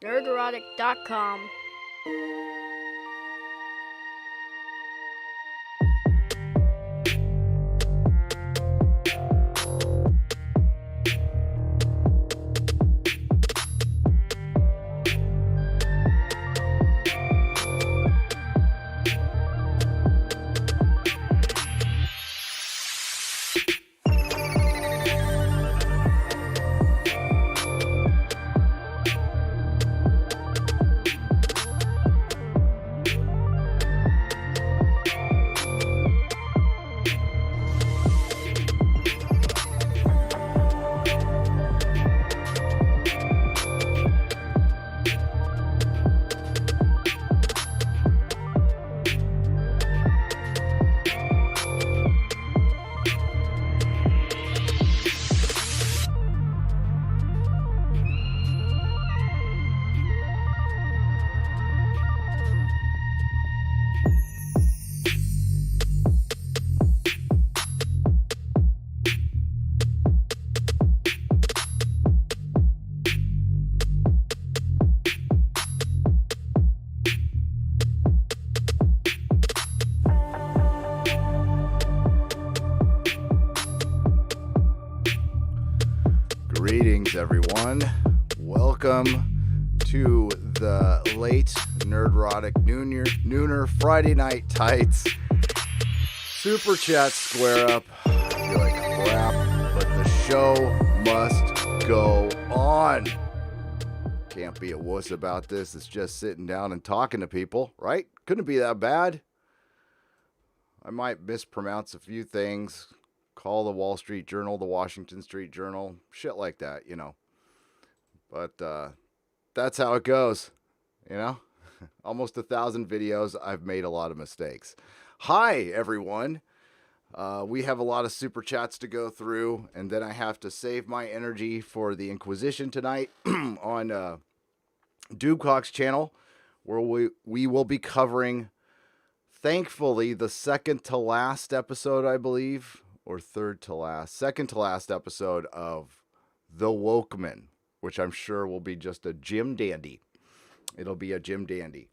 nerderotic.com. Greetings, everyone. Welcome to the late Nerdrotic Nooner Friday Night Tights Super Chat Square Up. I feel like crap, but the show must go on. Can't be a wuss about this. It's just sitting down and talking to people, right? Couldn't be that bad. I might mispronounce a few things. Call the Wall Street Journal, the Washington Street Journal, shit like that, you know. But that's how it goes, you know. Almost 1,000 videos. I've made a lot of mistakes. Hi, everyone. We have a lot of super chats to go through, and then I have to save my energy for the Inquisition tonight on Doobcock's channel, where we will be covering, thankfully, the second to last episode, I believe. Or second to last episode of The Wokeman, which I'm sure will be just a Jim Dandy. It'll be a Jim Dandy.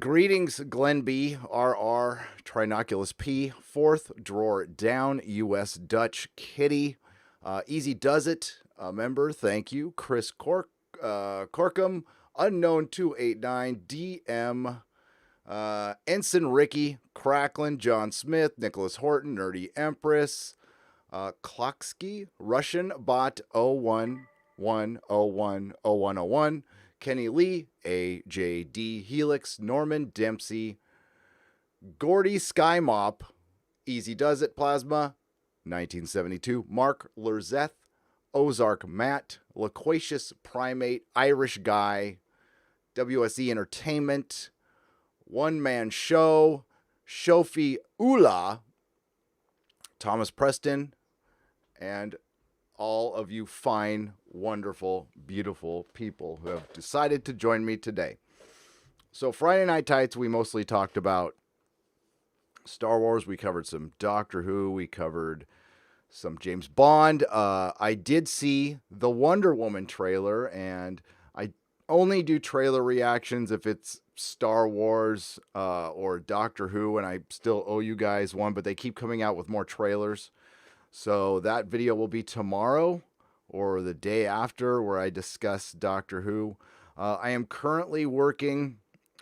Greetings, Glenn B, RR, Trinoculus P, Fourth Drawer Down, US Dutch Kitty, Easy Does It, a member, thank you, Chris Corkum, Unknown 289, DM, Ensign Ricky, Cracklin, John Smith, Nicholas Horton, Nerdy Empress, Kloksky, Russian Bot 011010101, Kenny Lee, AJD Helix, Norman Dempsey, Gordy Skymop, Easy Does It Plasma, 1972, Mark Lerzeth, Ozark Matt, Loquacious Primate, Irish Guy, WSE Entertainment, One Man Show, Shofi Ula, Thomas Preston, and all of you fine, wonderful, beautiful people who have decided to join me today. So Friday Night Tights, we mostly talked about Star Wars. We covered some Doctor Who. We covered some James Bond. I did see the Wonder Woman trailer, and I only do trailer reactions if it's Star Wars or Doctor Who, and I still owe you guys one, but they keep coming out with more trailers. So that video will be tomorrow or the day after, where I discuss Doctor Who. I am currently working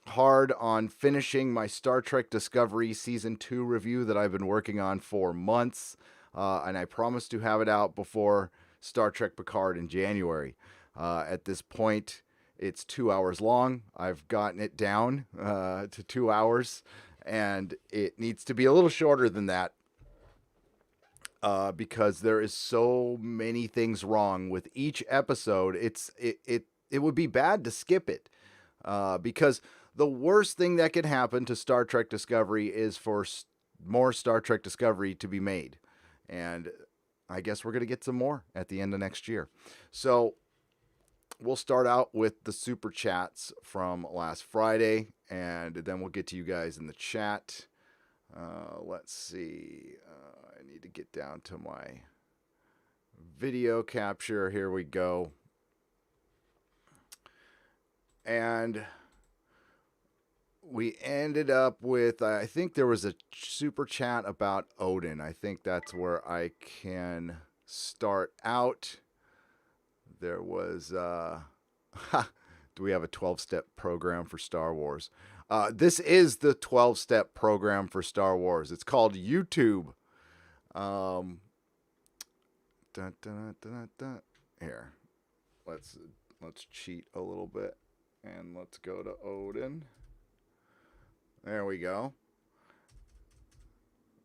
hard on finishing my Star Trek Discovery Season 2 review that I've been working on for months, and I promise to have it out before Star Trek Picard in January. At this point, it's 2 hours long. I've gotten it down to 2 hours, and it needs to be a little shorter than that because there is so many things wrong with each episode. It would be bad to skip it because the worst thing that could happen to Star Trek Discovery is for more Star Trek Discovery to be made. And I guess we're going to get some more at the end of next year. So we'll start out with the super chats from last Friday, and then we'll get to you guys in the chat. Let's see. I need to get down to my video capture. Here we go. And we ended up with, I think there was a super chat about Odin. I think that's where I can start out. There was, do we have a 12-step program for Star Wars? This is the 12-step program for Star Wars. It's called YouTube. Here, let's cheat a little bit, and let's go to Odin. There we go.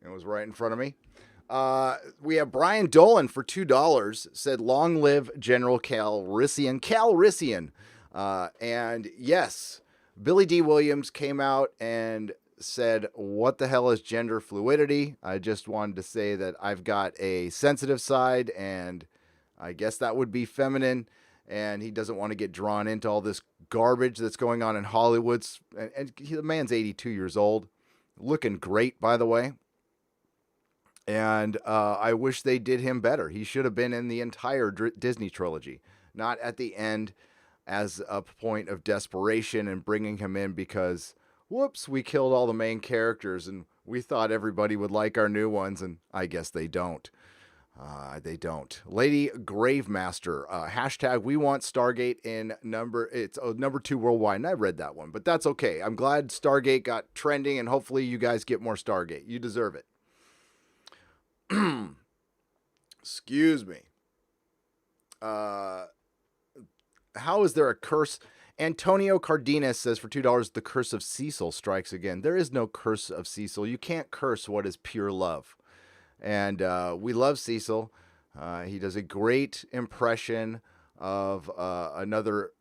It was right in front of me. We have Brian Dolan for $2 said, "Long live General Calrissian." And yes, Billy D. Williams came out and said, "What the hell is gender fluidity?" I just wanted to say that I've got a sensitive side, and I guess that would be feminine. And he doesn't want to get drawn into all this garbage that's going on in Hollywood. And the man's 82 years old, looking great, by the way. And I wish they did him better. He should have been in the entire Disney trilogy, not at the end as a point of desperation and bringing him in because, whoops, we killed all the main characters and we thought everybody would like our new ones, and I guess they don't. They don't. Lady Gravemaster, hashtag we want Stargate in number 2 worldwide. And I read that one, but that's okay. I'm glad Stargate got trending, and hopefully you guys get more Stargate. You deserve it. Excuse me. How is there a curse? Antonio Cardenas says for $2, the curse of Cecil strikes again. There is no curse of Cecil. You can't curse what is pure love. And we love Cecil. He does a great impression of another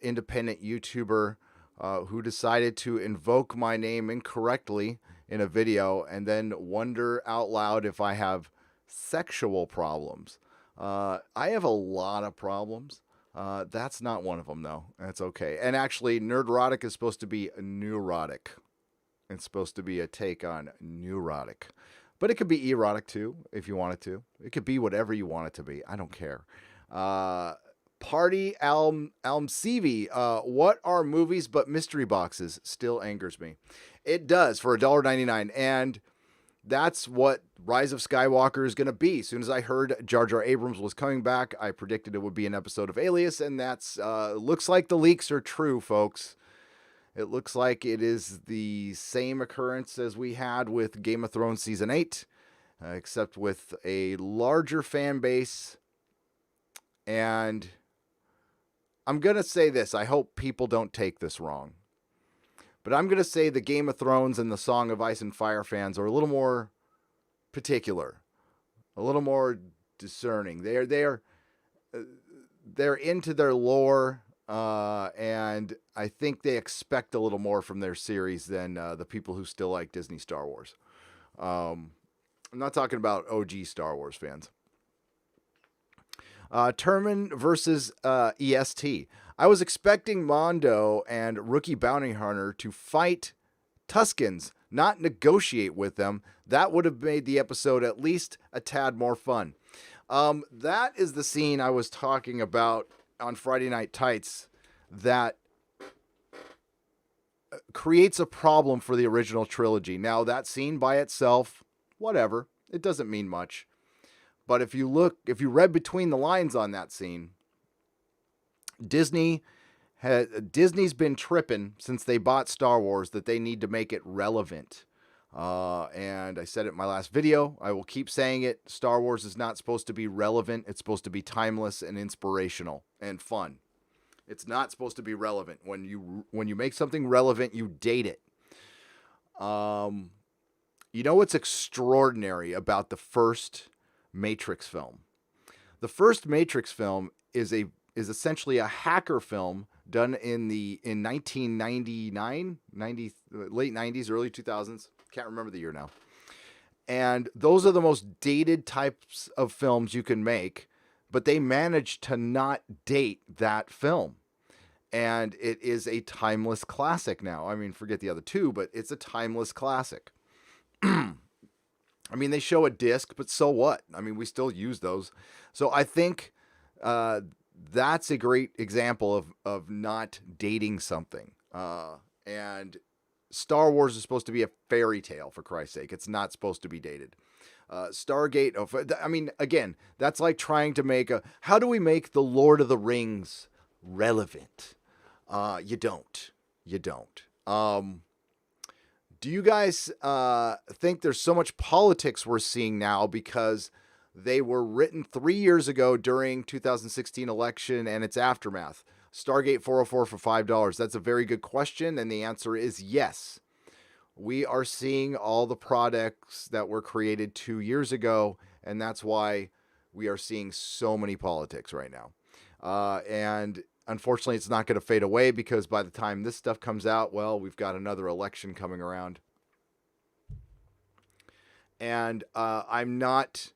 independent YouTuber who decided to invoke my name incorrectly in a video and then wonder out loud if I have sexual problems. I have a lot of problems. That's not one of them, though. That's okay. And actually, Nerdrotic is supposed to be neurotic. It's supposed to be a take on neurotic. But it could be erotic, too, if you want it to. It could be whatever you want it to be. I don't care. Party Almsevi, what are movies but mystery boxes? Still angers me. It does for $1.99. And that's what Rise of Skywalker is going to be. As soon as I heard Jar Jar Abrams was coming back, I predicted it would be an episode of Alias. And that's looks like the leaks are true, folks. It looks like it is the same occurrence as we had with Game of Thrones Season 8, except with a larger fan base. And I'm going to say this. I hope people don't take this wrong. But I'm going to say the Game of Thrones and the Song of Ice and Fire fans are a little more particular, a little more discerning. They're into their lore. And I think they expect a little more from their series than the people who still like Disney Star Wars. I'm not talking about OG Star Wars fans. Termin versus EST. I was expecting Mondo and Rookie Bounty Hunter to fight Tuskens, not negotiate with them. That would have made the episode at least a tad more fun. That is the scene I was talking about on Friday Night Tights that creates a problem for the original trilogy. Now, that scene by itself, whatever, it doesn't mean much. But if you read between the lines on that scene, Disney's been tripping since they bought Star Wars that they need to make it relevant. And I said it in my last video. I will keep saying it. Star Wars is not supposed to be relevant. It's supposed to be timeless and inspirational and fun. It's not supposed to be relevant. When you make something relevant, you date it. You know what's extraordinary about the first Matrix film? The first Matrix film is essentially a hacker film done in 1999, late 90s, early 2000s. Can't remember the year now. And those are the most dated types of films you can make, but they managed to not date that film. And it is a timeless classic now. I mean, forget the other two, but it's a timeless classic. I mean, they show a disc, but so what? I mean, we still use those. So I think that's a great example of not dating something. And Star Wars is supposed to be a fairy tale, for Christ's sake. It's not supposed to be dated. Stargate. I mean, again, that's like trying to make how do we make the Lord of the Rings relevant? You don't. You don't. Do you guys think there's so much politics we're seeing now because they were written 3 years ago during 2016 election and its aftermath? Stargate 404 for $5. That's a very good question, and the answer is yes. We are seeing all the products that were created 2 years ago, and that's why we are seeing so many politics right now. And unfortunately, it's not going to fade away because by the time this stuff comes out, well, we've got another election coming around. And I'm not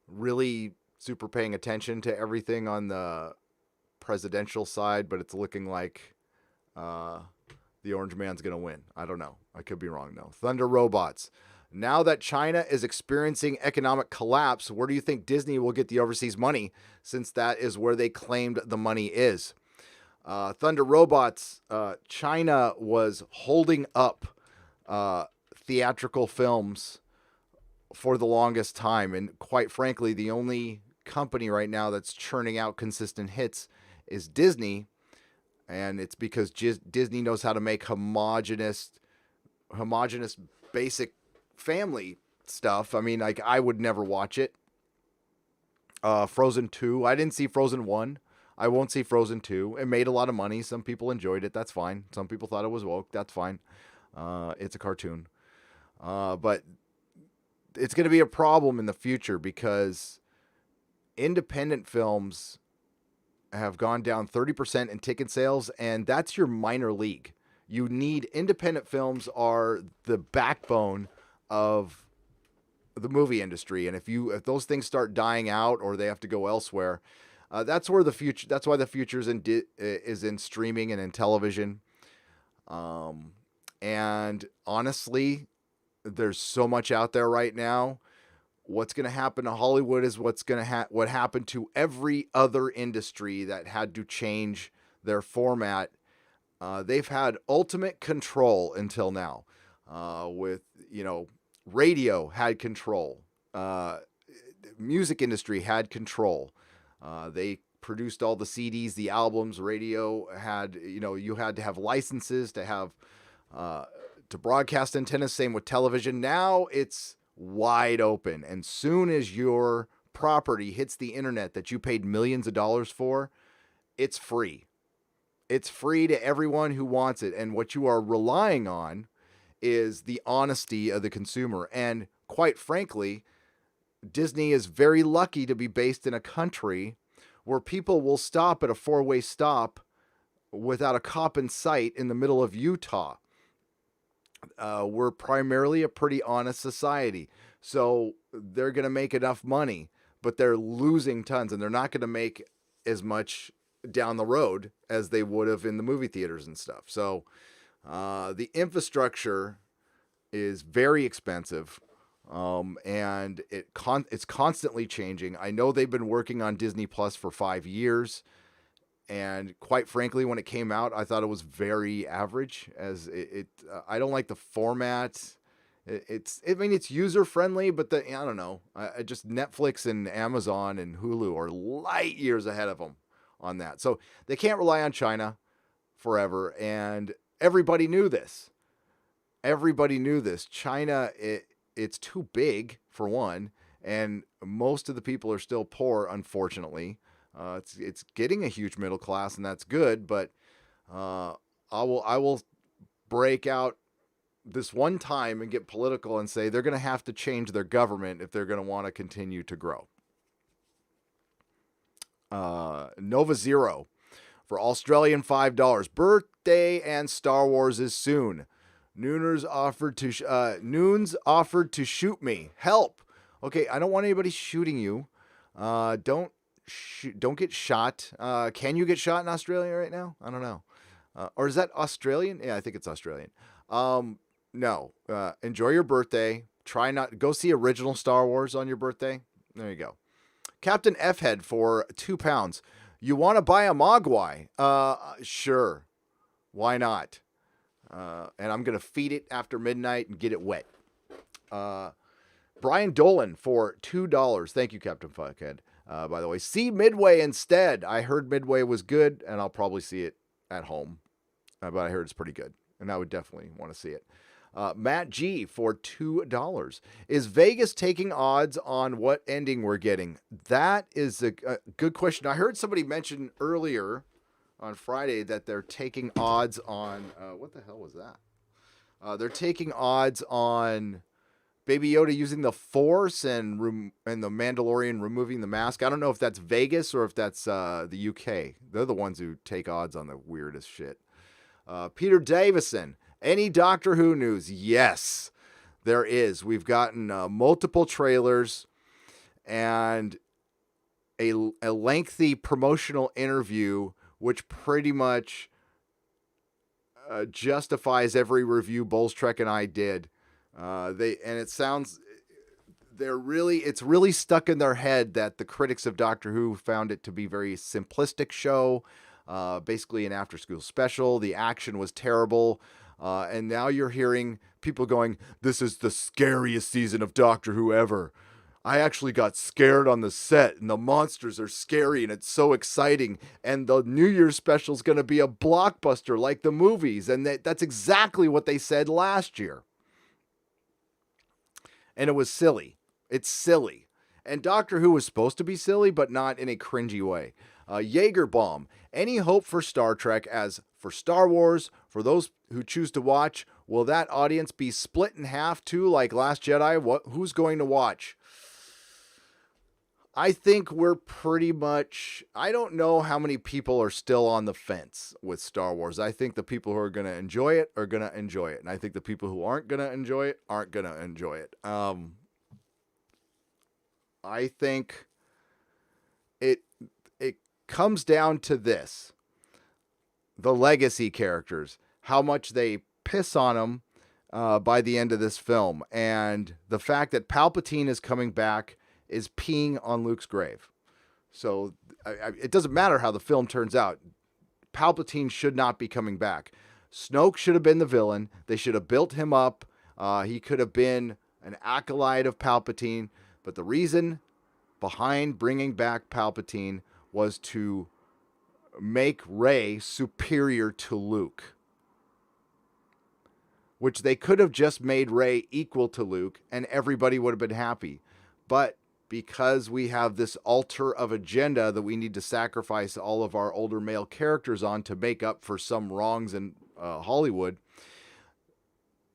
really super paying attention to everything on the presidential side, but it's looking like the orange man's going to win. I don't know. I could be wrong, though. Thunder Robots. Now that China is experiencing economic collapse, where do you think Disney will get the overseas money, since that is where they claimed the money is? Thunder Robots, China was holding up theatrical films for the longest time. And quite frankly, the only company right now that's churning out consistent hits is Disney. And it's because Disney knows how to make homogenous basic family stuff. I mean, like, I would never watch it. Frozen 2. I didn't see Frozen 1. I won't see Frozen 2. It made a lot of money. Some people enjoyed it. That's fine. Some people thought it was woke. That's fine. It's a cartoon. But it's going to be a problem in the future because independent films have gone down 30% in ticket sales, and that's your minor league. You need independent films are the backbone of the movie industry, and if those things start dying out or they have to go elsewhere, that's where the future. That's why the future is in streaming and in television. And honestly, there's so much out there right now. What's going to happen to Hollywood is what happened to every other industry that had to change their format. They've had ultimate control until now. With radio had control. Music industry had control. They produced all the CDs, the albums. Radio had, you had to have licenses to have to broadcast antennas. Same with television. Now it's wide open, and soon as your property hits the internet that you paid millions of dollars for, it's free. It's free to everyone who wants it, and what you are relying on is the honesty of the consumer. And quite frankly, Disney is very lucky to be based in a country where people will stop at a four-way stop without a cop in sight in the middle of Utah. We're primarily a pretty honest society. So they're going to make enough money, but they're losing tons, and they're not going to make as much down the road as they would have in the movie theaters and stuff. So the infrastructure is very expensive, and it's constantly changing. I know they've been working on Disney Plus for 5 years. And quite frankly, when it came out, I thought it was very average. I don't like the format. It's user friendly, but I don't know. I just Netflix and Amazon and Hulu are light years ahead of them on that. So they can't rely on China forever. And everybody knew this. China, it's too big for one, and most of the people are still poor, unfortunately. It's getting a huge middle class, and that's good. But I will break out this one time and get political and say they're going to have to change their government if they're going to want to continue to grow. Nova Zero for Australian $5. Birthday and Star Wars is soon. Noons offered to shoot me. Help. Okay, I don't want anybody shooting you. Don't get shot. Can you get shot in Australia right now? I don't know. Or is that Australian? Yeah, I think it's Australian. No. Enjoy your birthday. Go see original Star Wars on your birthday. There you go. Captain F-Head for £2. You want to buy a Mogwai? Sure. Why not? And I'm going to feed it after midnight and get it wet. Brian Dolan for $2. Thank you, Captain Fuckhead. By the way, see Midway instead. I heard Midway was good, and I'll probably see it at home. But I heard it's pretty good, and I would definitely want to see it. Matt G for $2. Is Vegas taking odds on what ending we're getting? That is a good question. I heard somebody mention earlier on Friday that they're taking odds on... what the hell was that? They're taking odds on Baby Yoda using the Force and the Mandalorian removing the mask. I don't know if that's Vegas or if that's the UK. They're the ones who take odds on the weirdest shit. Peter Davison, any Doctor Who news? Yes, there is. We've gotten multiple trailers and a lengthy promotional interview, which pretty much justifies every review Bowles Trek and I did. It sounds it's really stuck in their head that the critics of Doctor Who found it to be a very simplistic show, basically an after-school special. The action was terrible, and now you're hearing people going, "This is the scariest season of Doctor Who ever. I actually got scared on the set, and the monsters are scary, and it's so exciting. And the New Year's special is going to be a blockbuster like the movies." And that's exactly what they said last year. And it was silly. It's silly. And Doctor Who was supposed to be silly, but not in a cringy way. Jaegerbaum, any hope for Star Trek as for Star Wars? For those who choose to watch, will that audience be split in half too, like Last Jedi? Who's going to watch? I think we're pretty much... I don't know how many people are still on the fence with Star Wars. I think the people who are going to enjoy it are going to enjoy it. And I think the people who aren't going to enjoy it aren't going to enjoy it. I think it comes down to this. The legacy characters. How much they piss on them by the end of this film. And the fact that Palpatine is coming back is peeing on Luke's grave. So it doesn't matter how the film turns out. Palpatine should not be coming back. Snoke should have been the villain. They should have built him up. He could have been an acolyte of Palpatine. But the reason behind bringing back Palpatine was to make Rey superior to Luke. Which they could have just made Rey equal to Luke and everybody would have been happy. But because we have this altar of agenda that we need to sacrifice all of our older male characters on to make up for some wrongs in Hollywood,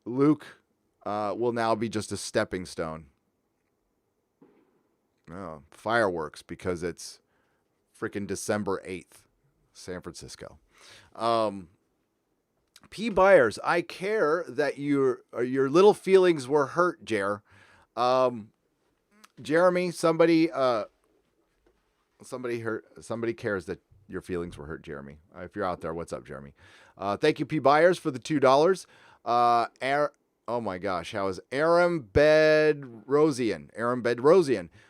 Luke will now be just a stepping stone. Oh, fireworks, because it's freaking December 8th, San Francisco. P. Byers, I care that your little feelings were hurt, Jer. Jeremy, somebody cares that your feelings were hurt, Jeremy. If you're out there, what's up, Jeremy? Thank you, P. Byers, for the $2. Oh my gosh, how is Aram Bedrosian?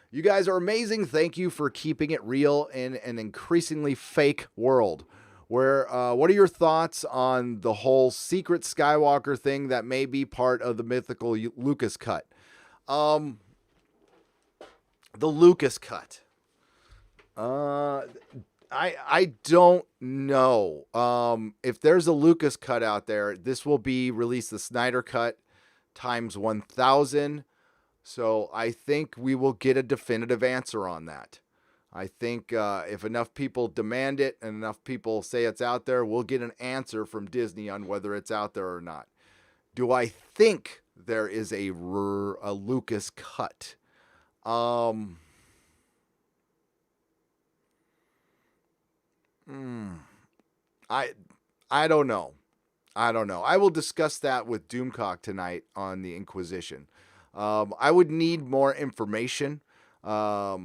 You guys are amazing. Thank you for keeping it real in an increasingly fake world. What are your thoughts on the whole secret Skywalker thing that may be part of the mythical Lucas cut? The Lucas cut. I don't know. If there's a Lucas cut out there, this will be released the Snyder cut times 1,000. So I think we will get a definitive answer on that. I think if enough people demand it and enough people say it's out there, we'll get an answer from Disney on whether it's out there or not. Do I think there is a Lucas cut? I don't know. I will discuss that with Doomcock tonight on the Inquisition. I would need more information. I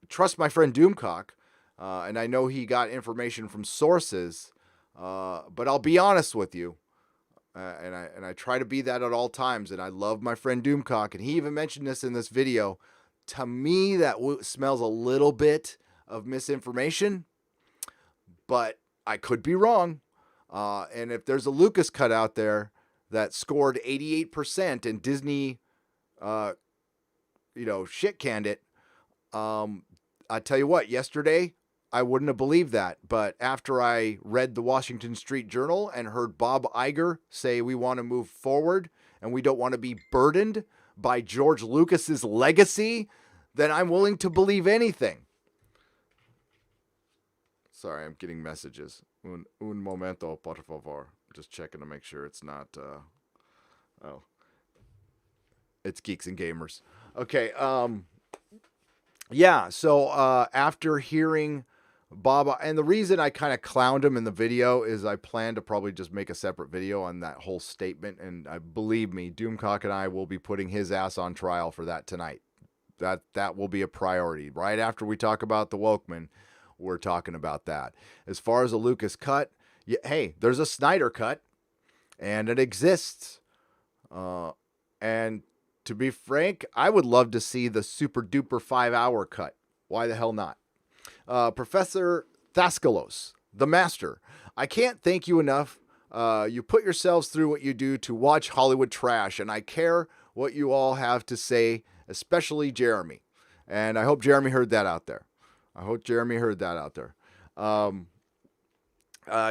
trust my friend Doomcock, and I know he got information from sources. But I'll be honest with you. And I try to be that at all times. And I love my friend Doomcock. And he even mentioned this in this video. To me, that smells a little bit of misinformation, but I could be wrong. And if there's a Lucas cut out there that scored 88% and Disney, shit canned it, I tell you what, yesterday I wouldn't have believed that. But after I read the Washington Street Journal and heard Bob Iger say we want to move forward and we don't want to be burdened by George Lucas's legacy, then I'm willing to believe anything. Sorry, I'm getting messages. Un momento, por favor. Just checking to make sure it's not... It's Geeks and Gamers. Okay, yeah, so after hearing Bob... And the reason I kind of clowned him in the video is I plan to probably just make a separate video on that whole statement. And believe me, Doomcock and I will be putting his ass on trial for that tonight. That will be a priority. Right after we talk about the Wokeman, we're talking about that. As far as a Lucas cut, hey, there's a Snyder cut, and it exists. And to be frank, I would love to see the super duper 5-hour cut. Why the hell not? Professor Thaskalos, the master. I can't thank you enough. You put yourselves through what you do to watch Hollywood trash, and I care what you all have to say, especially Jeremy. And I hope Jeremy heard that out there.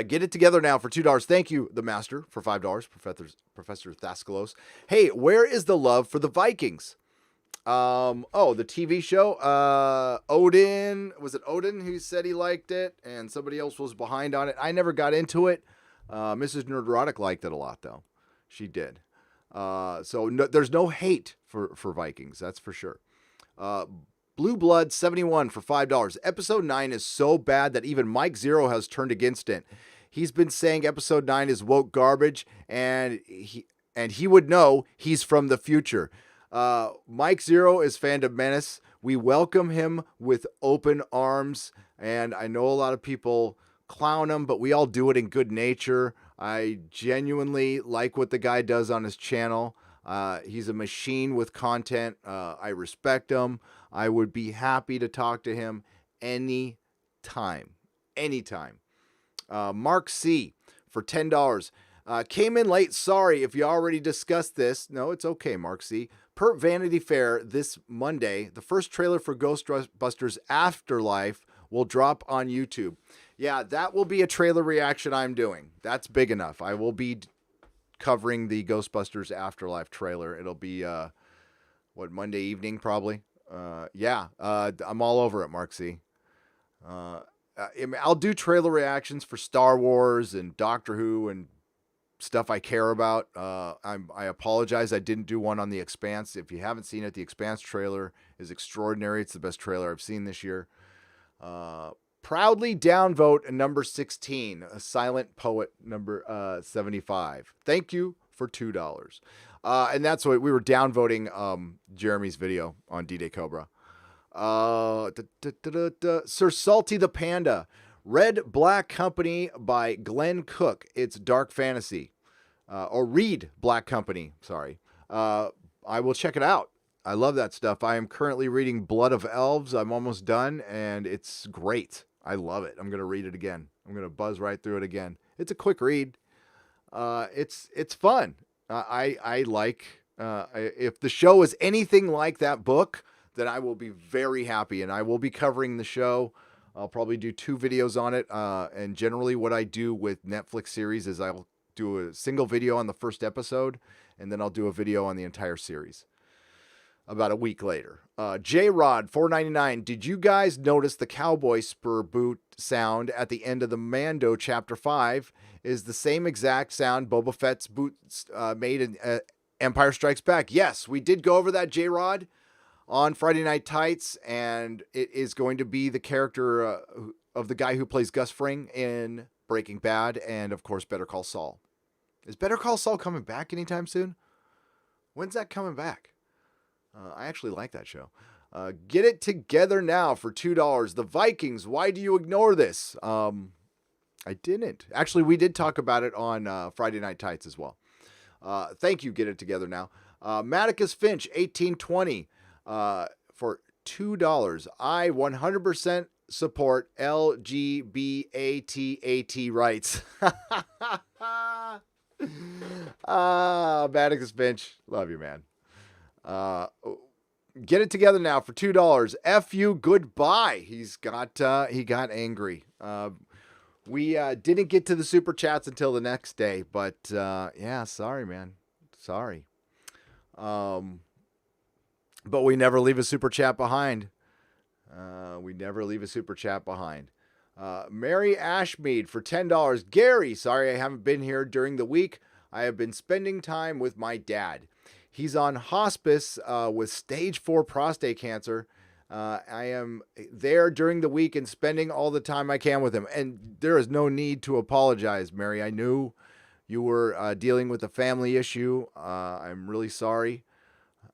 Get it together now for $2. Thank you, the master, for $5. Professor Thaskalos. Hey, where is the love for the Vikings? The TV show. Odin, was it Odin who said he liked it, and somebody else was behind on it? I never got into it. Mrs. Nerdrotic liked it a lot, though. She did. So there's no hate for Vikings, that's for sure. Blue Blood 71 for $5. Episode 9 is so bad that even Mike Zero has turned against it. He's been saying episode 9 is woke garbage, and he would know he's from the future. Mike Zero is Fandom Menace. We welcome him with open arms, and I know a lot of people clown him, but we all do it in good nature. I genuinely like what the guy does on his channel. He's a machine with content. I respect him. I would be happy to talk to him anytime. Mark C for $10. Came in late. Sorry if you already discussed this. No, it's okay, Mark C. Per Vanity Fair this Monday, the first trailer for Ghostbusters Afterlife will drop on YouTube. Yeah, that will be a trailer reaction I'm doing. That's big enough. I will be covering the Ghostbusters Afterlife trailer. It'll be, Monday evening probably. I'm all over it, Mark C. I'll do trailer reactions for Star Wars and Doctor Who and stuff I care about. I apologize I didn't do one on The Expanse. If you haven't seen it, The Expanse trailer is extraordinary. It's the best trailer I've seen this year. Proudly downvote number 16, a silent poet number 75. Thank you for $2. And that's what we were downvoting Jeremy's video on D-Day Cobra. Sir Salty the Panda. Red Black Company by Glenn Cook. It's dark fantasy. Or Read Black Company, sorry. I will check it out. I love that stuff. I am currently reading Blood of Elves. I'm almost done, and it's great. I love it. I'm going to read it again. I'm going to buzz right through it again. It's a quick read. It's fun. I like, if the show is anything like that book, then I will be very happy, and I will be covering the show. I'll probably do 2 videos on it. And generally what I do with Netflix series is I'll do a single video on the first episode, and then I'll do a video on the entire series about a week later. J-Rod, $4.99. Did you guys notice the cowboy spur boot sound at the end of the Mando Chapter 5 is the same exact sound Boba Fett's boots made in Empire Strikes Back? Yes, we did go over that, J-Rod, on Friday Night Tights, and it is going to be the character of the guy who plays Gus Fring in Breaking Bad and, of course, Better Call Saul. Is Better Call Saul coming back anytime soon? When's that coming back? I actually like that show. Get it together now for $2. The Vikings, why do you ignore this? I didn't. Actually, we did talk about it on Friday Night Tights as well. Thank you, Get It Together Now. Maticus Finch, 1820, for $2. I 100% support LGBAT rights. Atticus Finch, love you, man. Get it together now for $2. F you, goodbye. He got angry. We didn't get to the super chats until the next day, but yeah, sorry, man. Sorry. But we never leave a super chat behind. Mary Ashmead for $10. Gary, sorry I haven't been here during the week. I have been spending time with my dad. He's on hospice with stage 4 prostate cancer. I am there during the week and spending all the time I can with him. And there is no need to apologize, Mary. I knew you were dealing with a family issue. I'm really sorry.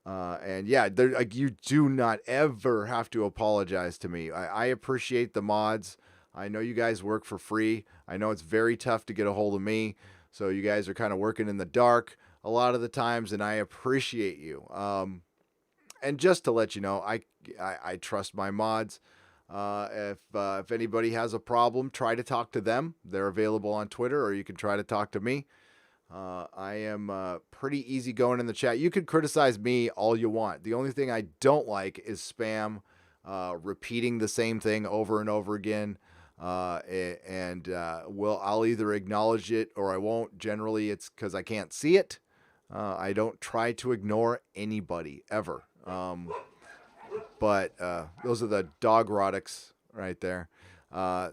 And yeah, you do not ever have to apologize to me. I appreciate the mods. I know you guys work for free. I know it's very tough to get a hold of me. So you guys are kind of working in the dark a lot of the times, and I appreciate you. And just to let you know, I trust my mods. If anybody has a problem, try to talk to them. They're available on Twitter, or you can try to talk to me. I am pretty easygoing in the chat. You can criticize me all you want. The only thing I don't like is spam, repeating the same thing over and over again. I'll either acknowledge it or I won't. Generally, it's because I can't see it. I don't try to ignore anybody ever. But those are the dog erotics right there.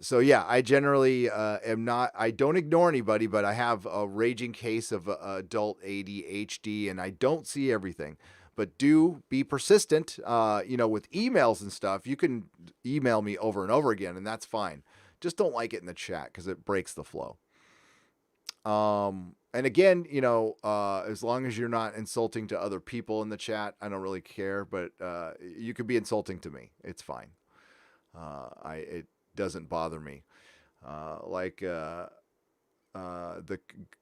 So yeah, I generally I don't ignore anybody, but I have a raging case of adult ADHD and I don't see everything. But do be persistent, with emails and stuff. You can email me over and over again, and that's fine. Just don't like it in the chat because it breaks the flow. And again, as long as you're not insulting to other people in the chat, I don't really care, but you could be insulting to me. It's fine. It doesn't bother me. The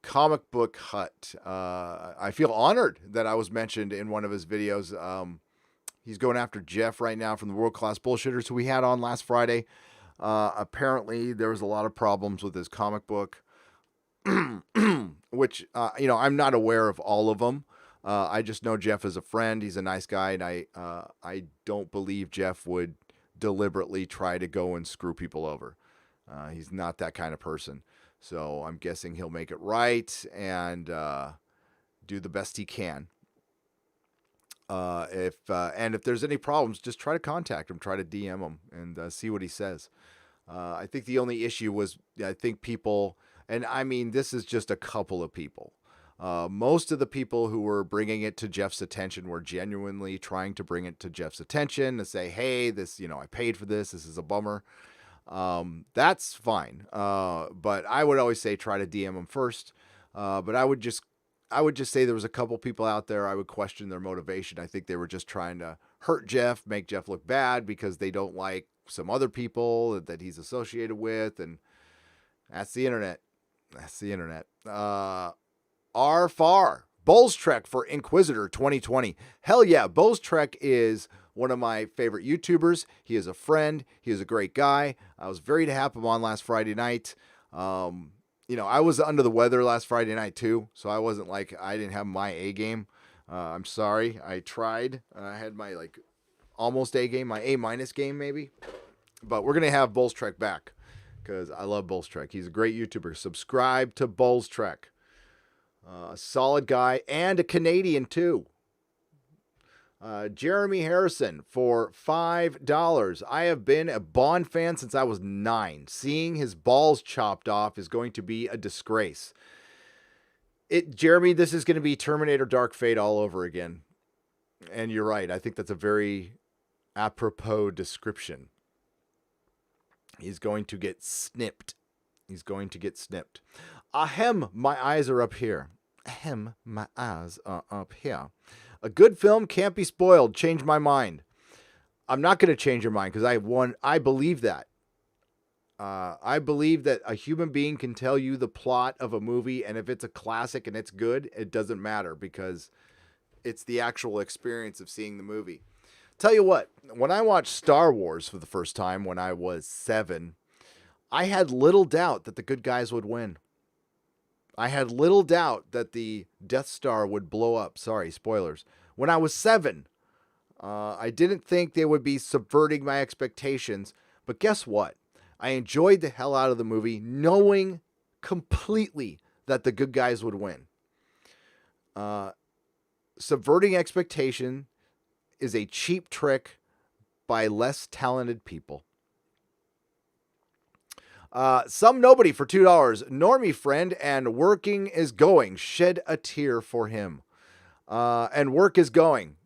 comic book hut. I feel honored that I was mentioned in one of his videos. He's going after Jeff right now from the World Class Bullshitters, who we had on last Friday. Apparently there was a lot of problems with his comic book, which, I'm not aware of all of them. I just know Jeff is a friend. He's a nice guy. And I don't believe Jeff would deliberately try to go and screw people over. He's not that kind of person. So I'm guessing he'll make it right and do the best he can. If there's any problems, just try to contact him, try to DM him and see what he says. I think the only issue was, I think people, and I mean, this is just a couple of people. Most of the people who were bringing it to Jeff's attention were genuinely trying to bring it to Jeff's attention to say, hey, this, I paid for this. This is a bummer. That's fine. But I would always say, try to DM him first. But I would just say there was a couple people out there. I would question their motivation. I think they were just trying to hurt Jeff, make Jeff look bad because they don't like some other people that he's associated with. And that's the internet. R-Far, Bowles Trek for Inquisitor 2020. Hell yeah, Bowles Trek is one of my favorite YouTubers. He is a friend. He is a great guy. I was very to have him on last Friday night. I was under the weather last Friday night too, so I didn't have my A game. I'm sorry. I tried. I had my almost A game, my A- game maybe. But we're going to have Bowles Trek back because I love Bowles Trek. He's a great YouTuber. Subscribe to Bowles Trek. A solid guy and a Canadian too. Jeremy Harrison for $5. I have been a Bond fan since I was 9. Seeing his balls chopped off is going to be a disgrace. Jeremy, this is going to be Terminator Dark Fate all over again. And you're right. I think that's a very apropos description. He's going to get snipped. Ahem, my eyes are up here. Ahem, my eyes are up here. A good film can't be spoiled. Change my mind. I'm not going to change your mind because I believe that. I believe that a human being can tell you the plot of a movie, and if it's a classic and it's good, it doesn't matter because it's the actual experience of seeing the movie. Tell you what, when I watched Star Wars for the first time when I was 7, I had little doubt that the good guys would win. I had little doubt that the Death Star would blow up. Sorry, spoilers. When I was 7, I didn't think they would be subverting my expectations. But guess what? I enjoyed the hell out of the movie, knowing completely that the good guys would win. Subverting expectation is a cheap trick by less talented people. Some nobody for $2. Normie friend and working is going. Shed a tear for him. And work is going.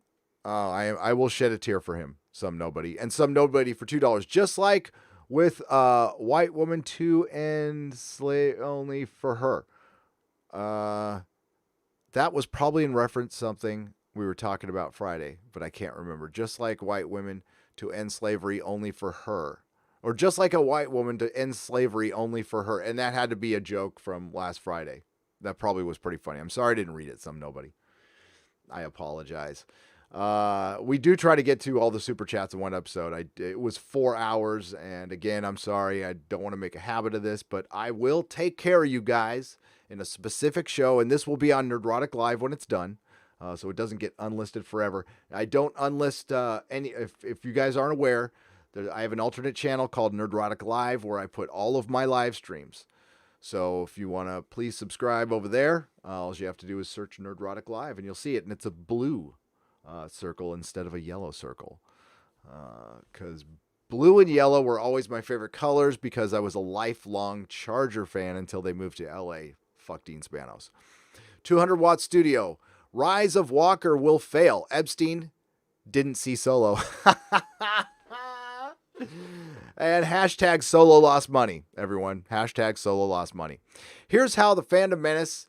I will shed a tear for him. Some nobody. And some nobody for $2. Just like with white woman to end slave only for her. That was probably in reference to something we were talking about Friday, but I can't remember. Just like white women to end slavery only for her. Or just like a white woman to end slavery only for her. And that had to be a joke from last Friday. That probably was pretty funny. I'm sorry I didn't read it, some nobody. I apologize. We do try to get to all the super chats in one episode. It was 4 hours. And again, I'm sorry. I don't want to make a habit of this, but I will take care of you guys in a specific show. And this will be on Nerdrotic Live when it's done. So it doesn't get unlisted forever. I don't unlist any, if you guys aren't aware, I have an alternate channel called Nerdrotic Live where I put all of my live streams. So if you want to please subscribe over there, all you have to do is search Nerdrotic Live and you'll see it. And it's a blue circle instead of a yellow circle. Because blue and yellow were always my favorite colors because I was a lifelong Charger fan until they moved to LA. Fuck Dean Spanos. 200-watt studio. Rise of Walker will fail. Epstein didn't see Solo. And hashtag Solo lost money, everyone. Hashtag Solo lost money. Here's how the Fandom Menace,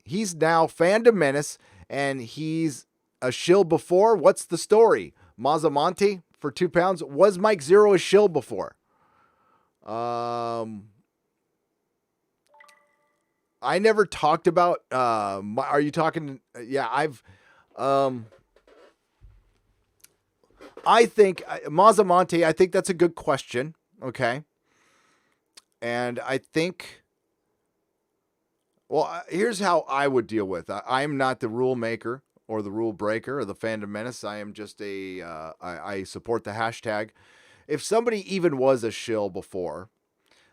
he's now Fandom Menace, and he's a shill before. What's the story? Mazzamonte for £2. Was Mike Zero a shill before? I never talked about, are you talking? Yeah, I think Mazzamonte, I think that's a good question. Okay. And I think, well, here's how I would deal with it. I'm not the rule maker or the rule breaker or the Fandom Menace. I am just I support the hashtag. If somebody even was a shill before,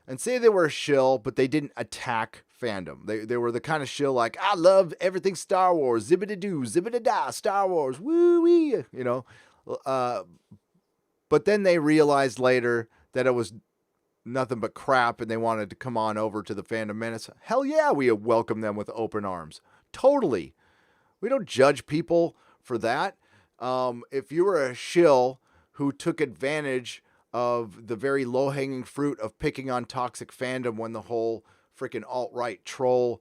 and say they were a shill, but they didn't attack fandom. They were the kind of shill like, I love everything Star Wars, zibbity-doo, zibbity-da, Star Wars, woo-wee, you know. But then they realized later that it was nothing but crap and they wanted to come on over to the Fandom Menace. Hell yeah, we welcome them with open arms. Totally. We don't judge people for that. If you were a shill who took advantage of the very low-hanging fruit of picking on toxic fandom when the whole freaking alt-right troll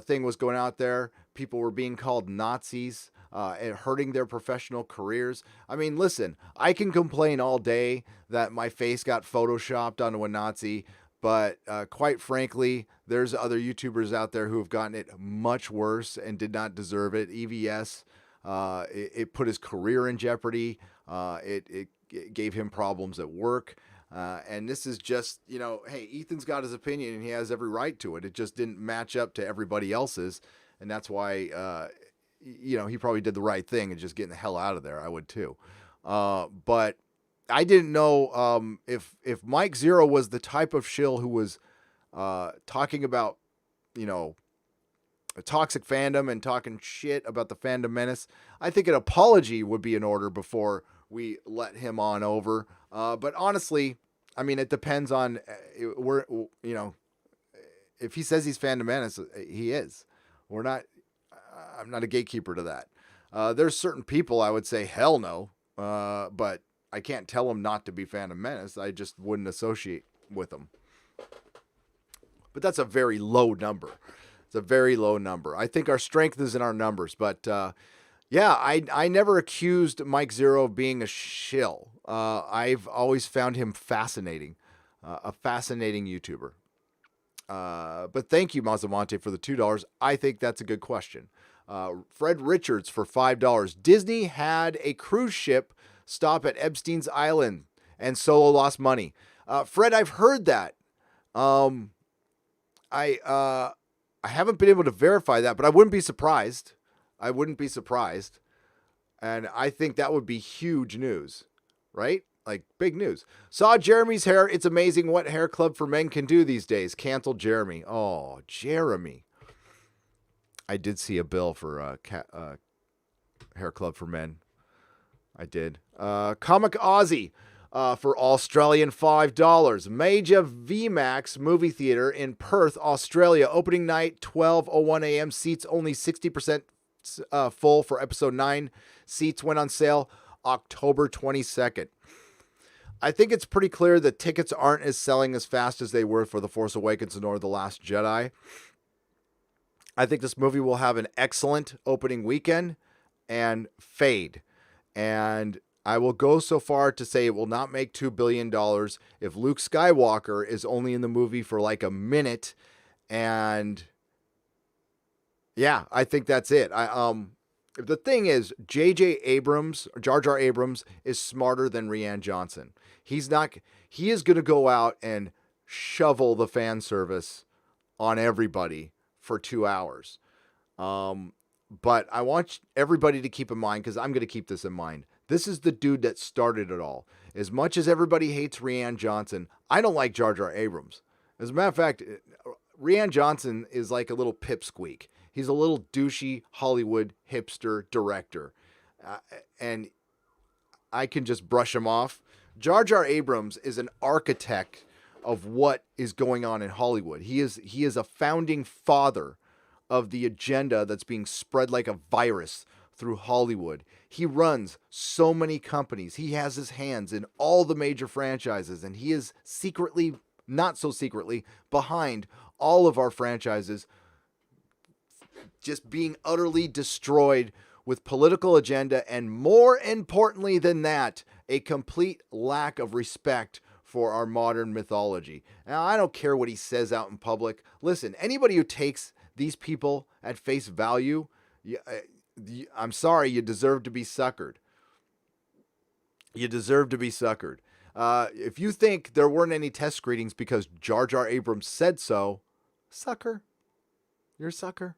thing was going out there, people were being called Nazis, and hurting their professional careers. I mean, listen, I can complain all day that my face got photoshopped onto a Nazi, but quite frankly, there's other YouTubers out there who have gotten it much worse and did not deserve it. EVS, it put his career in jeopardy. It gave him problems at work. And this is just, you know, hey, Ethan's got his opinion and he has every right to it. It just didn't match up to everybody else's. And that's why, you know, he probably did the right thing and just getting the hell out of there. I would too. But I didn't know if Mike Zero was the type of shill who was talking about, you know, a toxic fandom and talking shit about the Fandom Menace. I think an apology would be in order before we let him on over. But honestly, I mean, it depends on you know, if he says he's Fandom Menace, he is. I'm not a gatekeeper to that. There's certain people I would say, hell no. But I can't tell them not to be Fandom Menace. I just wouldn't associate with them. But that's a very low number. It's a very low number. I think our strength is in our numbers. But yeah, I never accused Mike Zero of being a shill. I've always found him fascinating. A fascinating YouTuber. But thank you, Mazzamonte, for the $2. I think that's a good question. Fred Richards for $5. Disney had a cruise ship stop at Epstein's Island and Solo lost money. Fred, I've heard that. I haven't been able to verify that, but I wouldn't be surprised. I wouldn't be surprised. And I think that would be huge news, right? Like big news. Saw Jeremy's hair. It's amazing what Hair Club for Men can do these days. Canceled Jeremy. Oh, Jeremy. I did see a bill for Hair Club for Men. I did. Comic Aussie for Australian $5. Major VMAX movie theater in Perth, Australia. Opening night, 12:01 a.m. Seats only 60% full for episode 9. Seats went on sale October 22nd. I think it's pretty clear that tickets aren't as selling as fast as they were for The Force Awakens nor The Last Jedi. I think this movie will have an excellent opening weekend and fade. And I will go so far to say it will not make $2 billion if Luke Skywalker is only in the movie for like a minute. And yeah, I think that's it. The thing is, J.J. Abrams, Jar Jar Abrams, is smarter than Rian Johnson. He is going to go out and shovel the fan service on everybody for 2 hours. But I want everybody to keep in mind, because I'm going to keep this in mind. This is the dude that started it all. As much as everybody hates Rian Johnson, I don't like Jar Jar Abrams. As a matter of fact, Rian Johnson is like a little pipsqueak. He's a little douchey Hollywood hipster director. And I can just brush him off. Jar Jar Abrams is an architect of what is going on in Hollywood. He is a founding father of the agenda that's being spread like a virus through Hollywood. He runs so many companies. He has his hands in all the major franchises, and he is secretly, not so secretly, behind all of our franchises just being utterly destroyed with political agenda, and more importantly than that, a complete lack of respect for our modern mythology. Now, I don't care what he says out in public. Listen, anybody who takes these people at face value, I'm sorry, you deserve to be suckered. You deserve to be suckered. If you think there weren't any test screenings because Jar Jar Abrams said so, sucker. You're a sucker.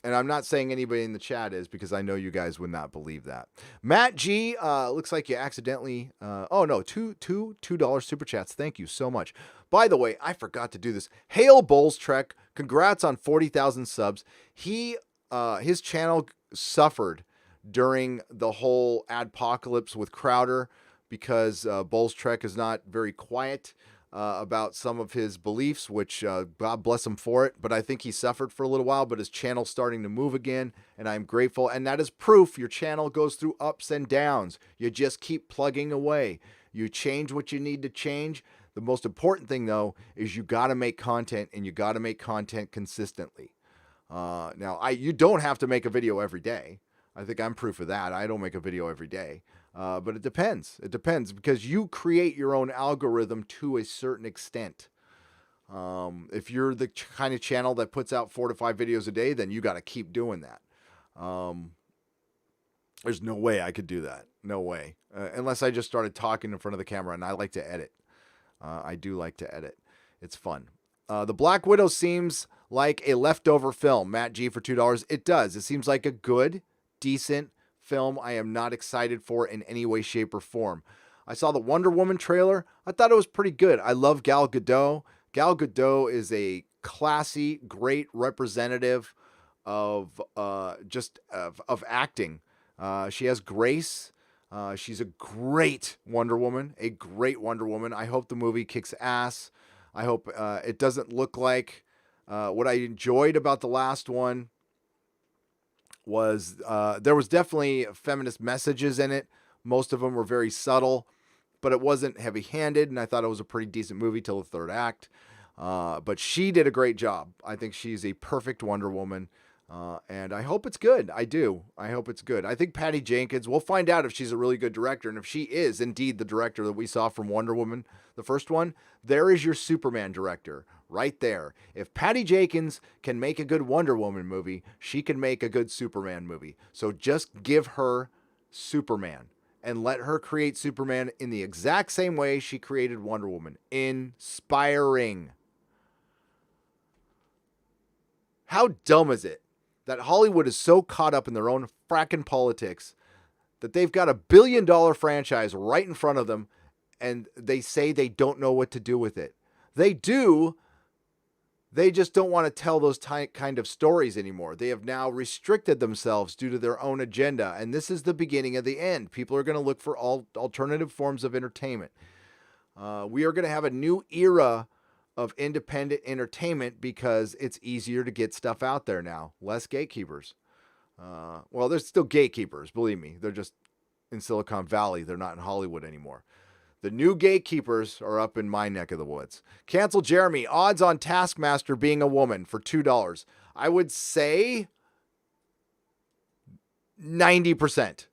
And I'm not saying anybody in the chat is, because I know you guys would not believe that. Matt G, looks like you accidentally, $2 super chats. Thank you so much. By the way, I forgot to do this. Hail Bowles Trek, congrats on 40,000 subs. His channel suffered during the whole adpocalypse with Crowder because Bowles Trek is not very quiet about some of his beliefs, which God bless him for it. But I think he suffered for a little while, but his channel's starting to move again, and I'm grateful. And that is proof your channel goes through ups and downs. You just keep plugging away. You change what you need to change. The most important thing, though, is you got to make content, and you got to make content consistently. Now, you don't have to make a video every day. I think I'm proof of that. I don't make a video every day. But it depends. It depends, because you create your own algorithm to a certain extent. If you're the kind of channel that puts out 4 to 5 videos a day, then you got to keep doing that. There's no way I could do that. No way. Unless I just started talking in front of the camera, and I like to edit. I do like to edit. It's fun. The Black Widow seems like a leftover film. Matt G for $2. It does. It seems like a good, decent film I am not excited for in any way, shape, or form. I saw the Wonder Woman trailer. I thought it was pretty good. I love Gal Gadot. Gal Gadot is a classy, great representative of acting. She has grace. She's a great Wonder Woman. A great Wonder Woman. I hope the movie kicks ass. I hope it doesn't look like what I enjoyed about the last one was there was definitely feminist messages in it. Most of them were very subtle, but it wasn't heavy-handed, and I thought it was a pretty decent movie till the third act. But she did a great job. I think she's a perfect Wonder Woman, and I hope it's good. I do. I hope it's good. I think Patty Jenkins, we'll find out if she's a really good director, and if she is indeed the director that we saw from Wonder Woman, the first one, there is your Superman director right there. If Patty Jenkins can make a good Wonder Woman movie, she can make a good Superman movie. So just give her Superman and let her create Superman in the exact same way she created Wonder Woman. Inspiring. How dumb is it that Hollywood is so caught up in their own frackin' politics that they've got $1 billion franchise right in front of them and they say they don't know what to do with it? They do. They just don't want to tell those kind of stories anymore. They have now restricted themselves due to their own agenda, and this is the beginning of the end. People are going to look for alternative forms of entertainment. We are going to have a new era of independent entertainment because it's easier to get stuff out there now. Less gatekeepers. Well, there's still gatekeepers, believe me. They're just in Silicon Valley. They're not in Hollywood anymore. The new gatekeepers are up in my neck of the woods. Cancel Jeremy. Odds on Taskmaster being a woman for $2. I would say 90%.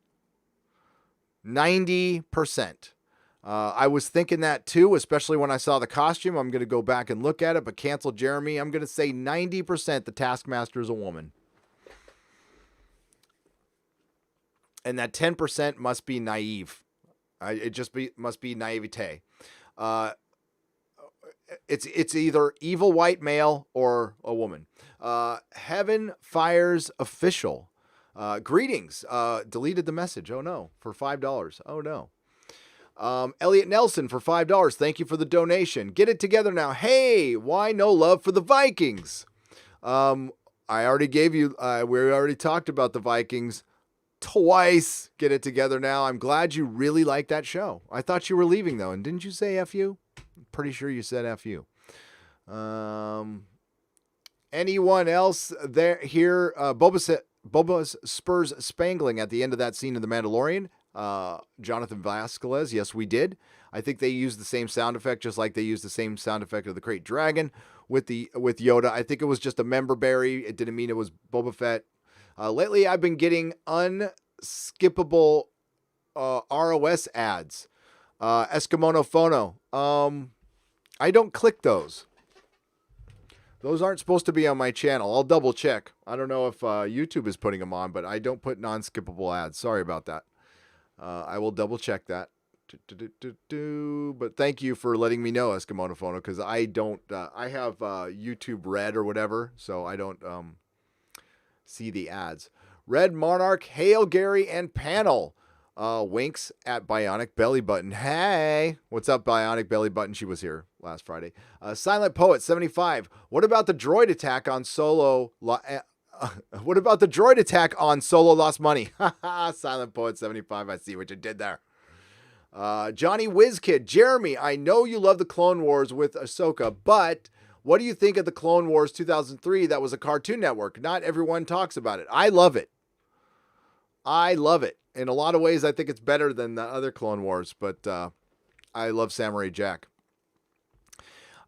90%. I was thinking that too, especially when I saw the costume. I'm going to go back and look at it, but cancel Jeremy. I'm going to say 90% the Taskmaster is a woman. And that 10% must be naive. Must be naivete. It's either evil white male or a woman. Heaven Fires Official. Greetings. Deleted the message. Oh no. For $5. Oh no. Elliot Nelson for $5. Thank you for the donation. Get it together now. Hey, why no love for the Vikings? I already gave you. We already talked about the Vikings twice. Get it together now. I'm glad you really liked that show. I thought you were leaving though, and didn't you say F you? I'm pretty sure you said F you. Anyone else there here? Boba Spurs Spangling at the end of that scene in The Mandalorian. Jonathan Vasquez. Yes, we did. I think they used the same sound effect, just like they used the same sound effect of the Great Dragon with Yoda. I think it was just a member berry. It didn't mean it was Boba Fett. Lately, I've been getting unskippable ROS ads. Eskimono Phono. I don't click those. Those aren't supposed to be on my channel. I'll double check. I don't know if YouTube is putting them on, but I don't put non-skippable ads. Sorry about that. I will double check that. But thank you for letting me know, Eskimono Phono, because I don't. I have YouTube Red or whatever, so I don't see the ads. Red Monarch, hail Gary and panel. Winks at Bionic Belly Button. Hey, what's up, Bionic Belly Button? She was here last Friday. Silent Poet 75. What about the droid attack on Solo? What about the droid attack on Solo Lost Money? Silent Poet 75. I see what you did there. Johnny Whizkid. Jeremy, I know you love the Clone Wars with Ahsoka, but what do you think of the Clone Wars 2003 that was a Cartoon Network? Not everyone talks about it. I love it. I love it. In a lot of ways, I think it's better than the other Clone Wars, but I love Samurai Jack.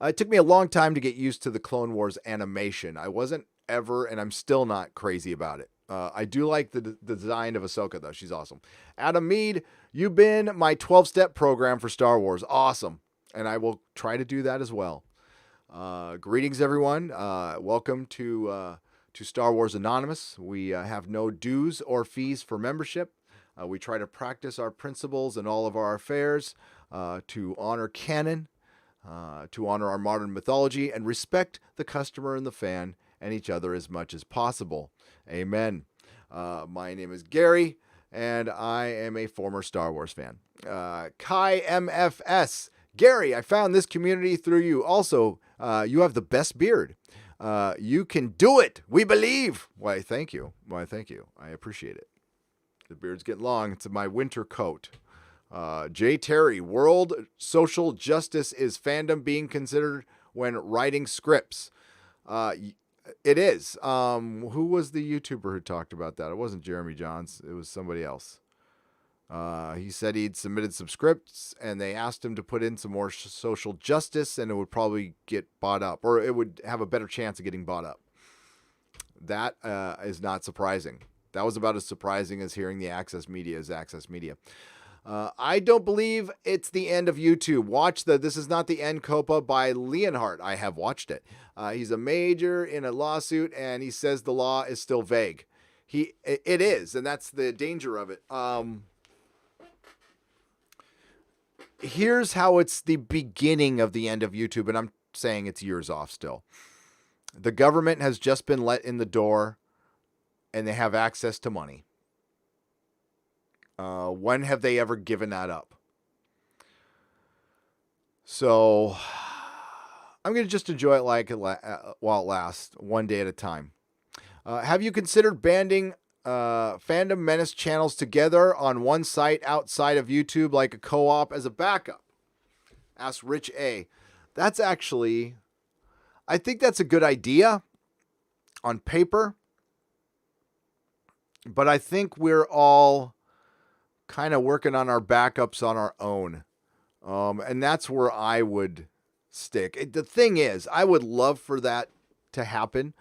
It took me a long time to get used to the Clone Wars animation. I wasn't ever, and I'm still not crazy about it. I do like the design of Ahsoka, though. She's awesome. Adam Mead, you've been my 12-step program for Star Wars. Awesome. And I will try to do that as well. Greetings, everyone. Welcome to Star Wars Anonymous. We have no dues or fees for membership. We try to practice our principles in all of our affairs, to honor canon, to honor our modern mythology, and respect the customer and the fan and each other as much as possible. Amen. My name is Gary, and I am a former Star Wars fan. Kai MFS. Gary, I found this community through you. Also, you have the best beard. You can do it. We believe. Why, thank you. I appreciate it. The beard's getting long. It's my winter coat. Jay Terry, world social justice is fandom being considered when writing scripts. It is. Who was the YouTuber who talked about that? It wasn't Jeremy Johns. It was somebody else. He said he'd submitted some scripts and they asked him to put in some more social justice and it would probably get bought up, or it would have a better chance of getting bought up. That is not surprising. That was about as surprising as hearing the Access Media is Access Media. I don't believe it's the end of YouTube. Watch This Is Not the End Copa by Leonhardt. I have watched it. He's a major in a lawsuit, and he says the law is still vague. It is, and that's the danger of it. Here's how it's the beginning of the end of YouTube, and I'm saying it's years off still. The government has just been let in the door, and they have access to money. When have they ever given that up? So I'm going to just enjoy it while it lasts, one day at a time. Have you considered banding Fandom Menace channels together on one site outside of YouTube, like a co-op as a backup? Asked Rich A. That's actually, I think that's a good idea on paper, but I think we're all kind of working on our backups on our own. And that's where I would stick. The thing is, I would love for that to happen.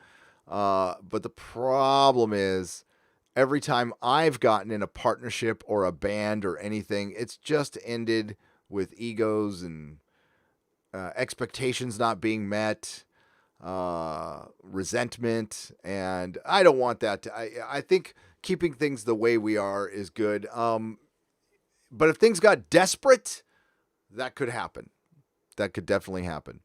But the problem is, every time I've gotten in a partnership or a band or anything, it's just ended with egos and expectations not being met, resentment. And I don't want that. I think keeping things the way we are is good. But if things got desperate, that could happen. That could definitely happen.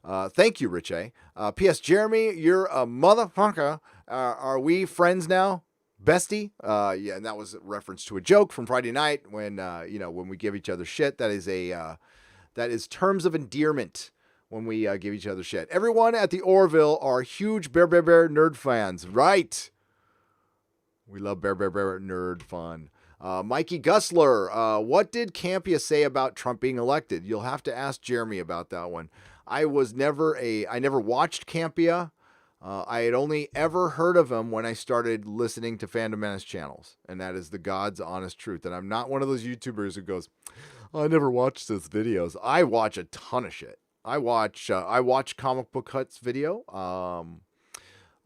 Thank you, Rich A. P.S. Jeremy, you're a motherfucker. Are we friends now? Bestie? Yeah, and that was a reference to a joke from Friday night when we give each other shit. That is terms of endearment when we give each other shit. Everyone at the Orville are huge Bear nerd fans. Right. We love Bear nerd fun. Mikey Gussler, what did Campia say about Trump being elected? You'll have to ask Jeremy about that one. I never watched Campia. I had only ever heard of him when I started listening to Fandom Menace channels, and that is the God's honest truth. And I'm not one of those YouTubers who goes, I never watched his videos. I watch a ton of shit. I watch Comic Book Hut's video.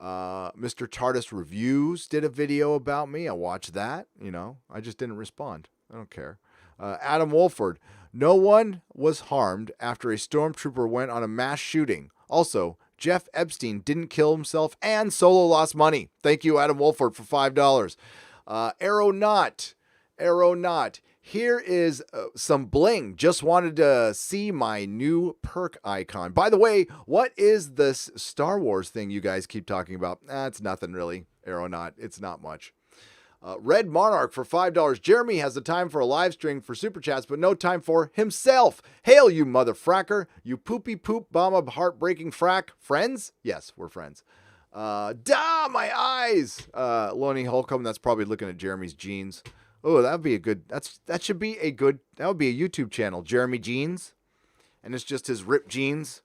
Mr. Tardis Reviews did a video about me. I watched that. I just didn't respond. I don't care. Adam Wolford. No one was harmed after a stormtrooper went on a mass shooting. Also, Jeff Epstein didn't kill himself and Solo lost money. Thank you, Adam Wolford, for $5. Aeronaut. Here is some bling. Just wanted to see my new perk icon. By the way, what is this Star Wars thing you guys keep talking about? It's nothing really, Aeronaut. It's not much. Red Monarch for $5. Jeremy has the time for a live stream for Super Chats, but no time for himself. Hail, you mother fracker. You poopy poop bomb of heartbreaking frack. Friends? Yes, we're friends. My eyes. Lonnie Holcomb, that's probably looking at Jeremy's jeans. Oh, that would be a YouTube channel, Jeremy Jeans. And it's just his ripped jeans,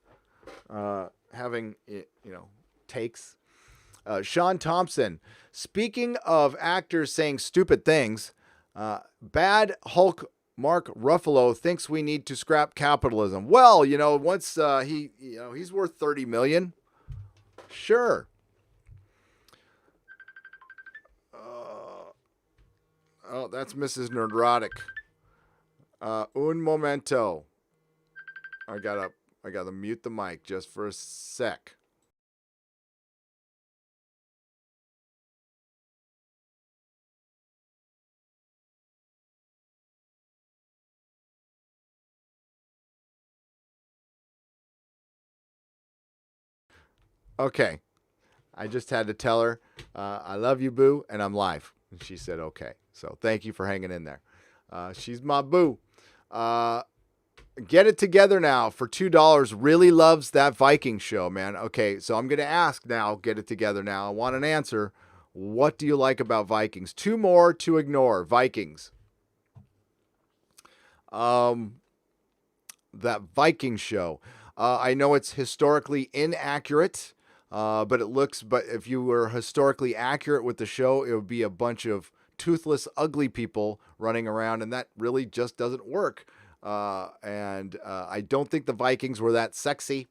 having, takes. Sean Thompson, speaking of actors saying stupid things, Bad Hulk Mark Ruffalo thinks we need to scrap capitalism. Well, once he's worth $30 million. Sure. Oh, that's Mrs. Nerdrotic. Un momento. I gotta mute the mic just for a sec. Okay. I just had to tell her, I love you, boo, and I'm live. And she said, okay. So thank you for hanging in there. She's my boo. Get it together now for $2. Really loves that Viking show, man. Okay, so I'm going to ask now, get it together now. I want an answer. What do you like about Vikings? 2 more to ignore. Vikings. That Viking show. I know it's historically inaccurate. But if you were historically accurate with the show, it would be a bunch of toothless, ugly people running around, and that really just doesn't work. And I don't think the Vikings were that sexy.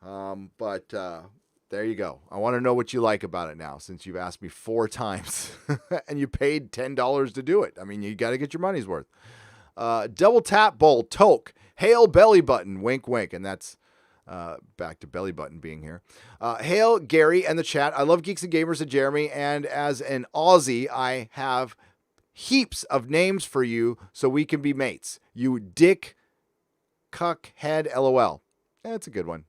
But there you go. I want to know what you like about it now, since you've asked me 4 times and you paid $10 to do it. I mean, you got to get your money's worth. Double Tap Bowl, Toke, Hail Belly Button, wink, wink. And that's back to Belly Button being here. Hail Gary and the chat. I love Geeks and Gamers and Jeremy. And as an Aussie, I have heaps of names for you so we can be mates. You dick, cuck, head, LOL. That's a good one.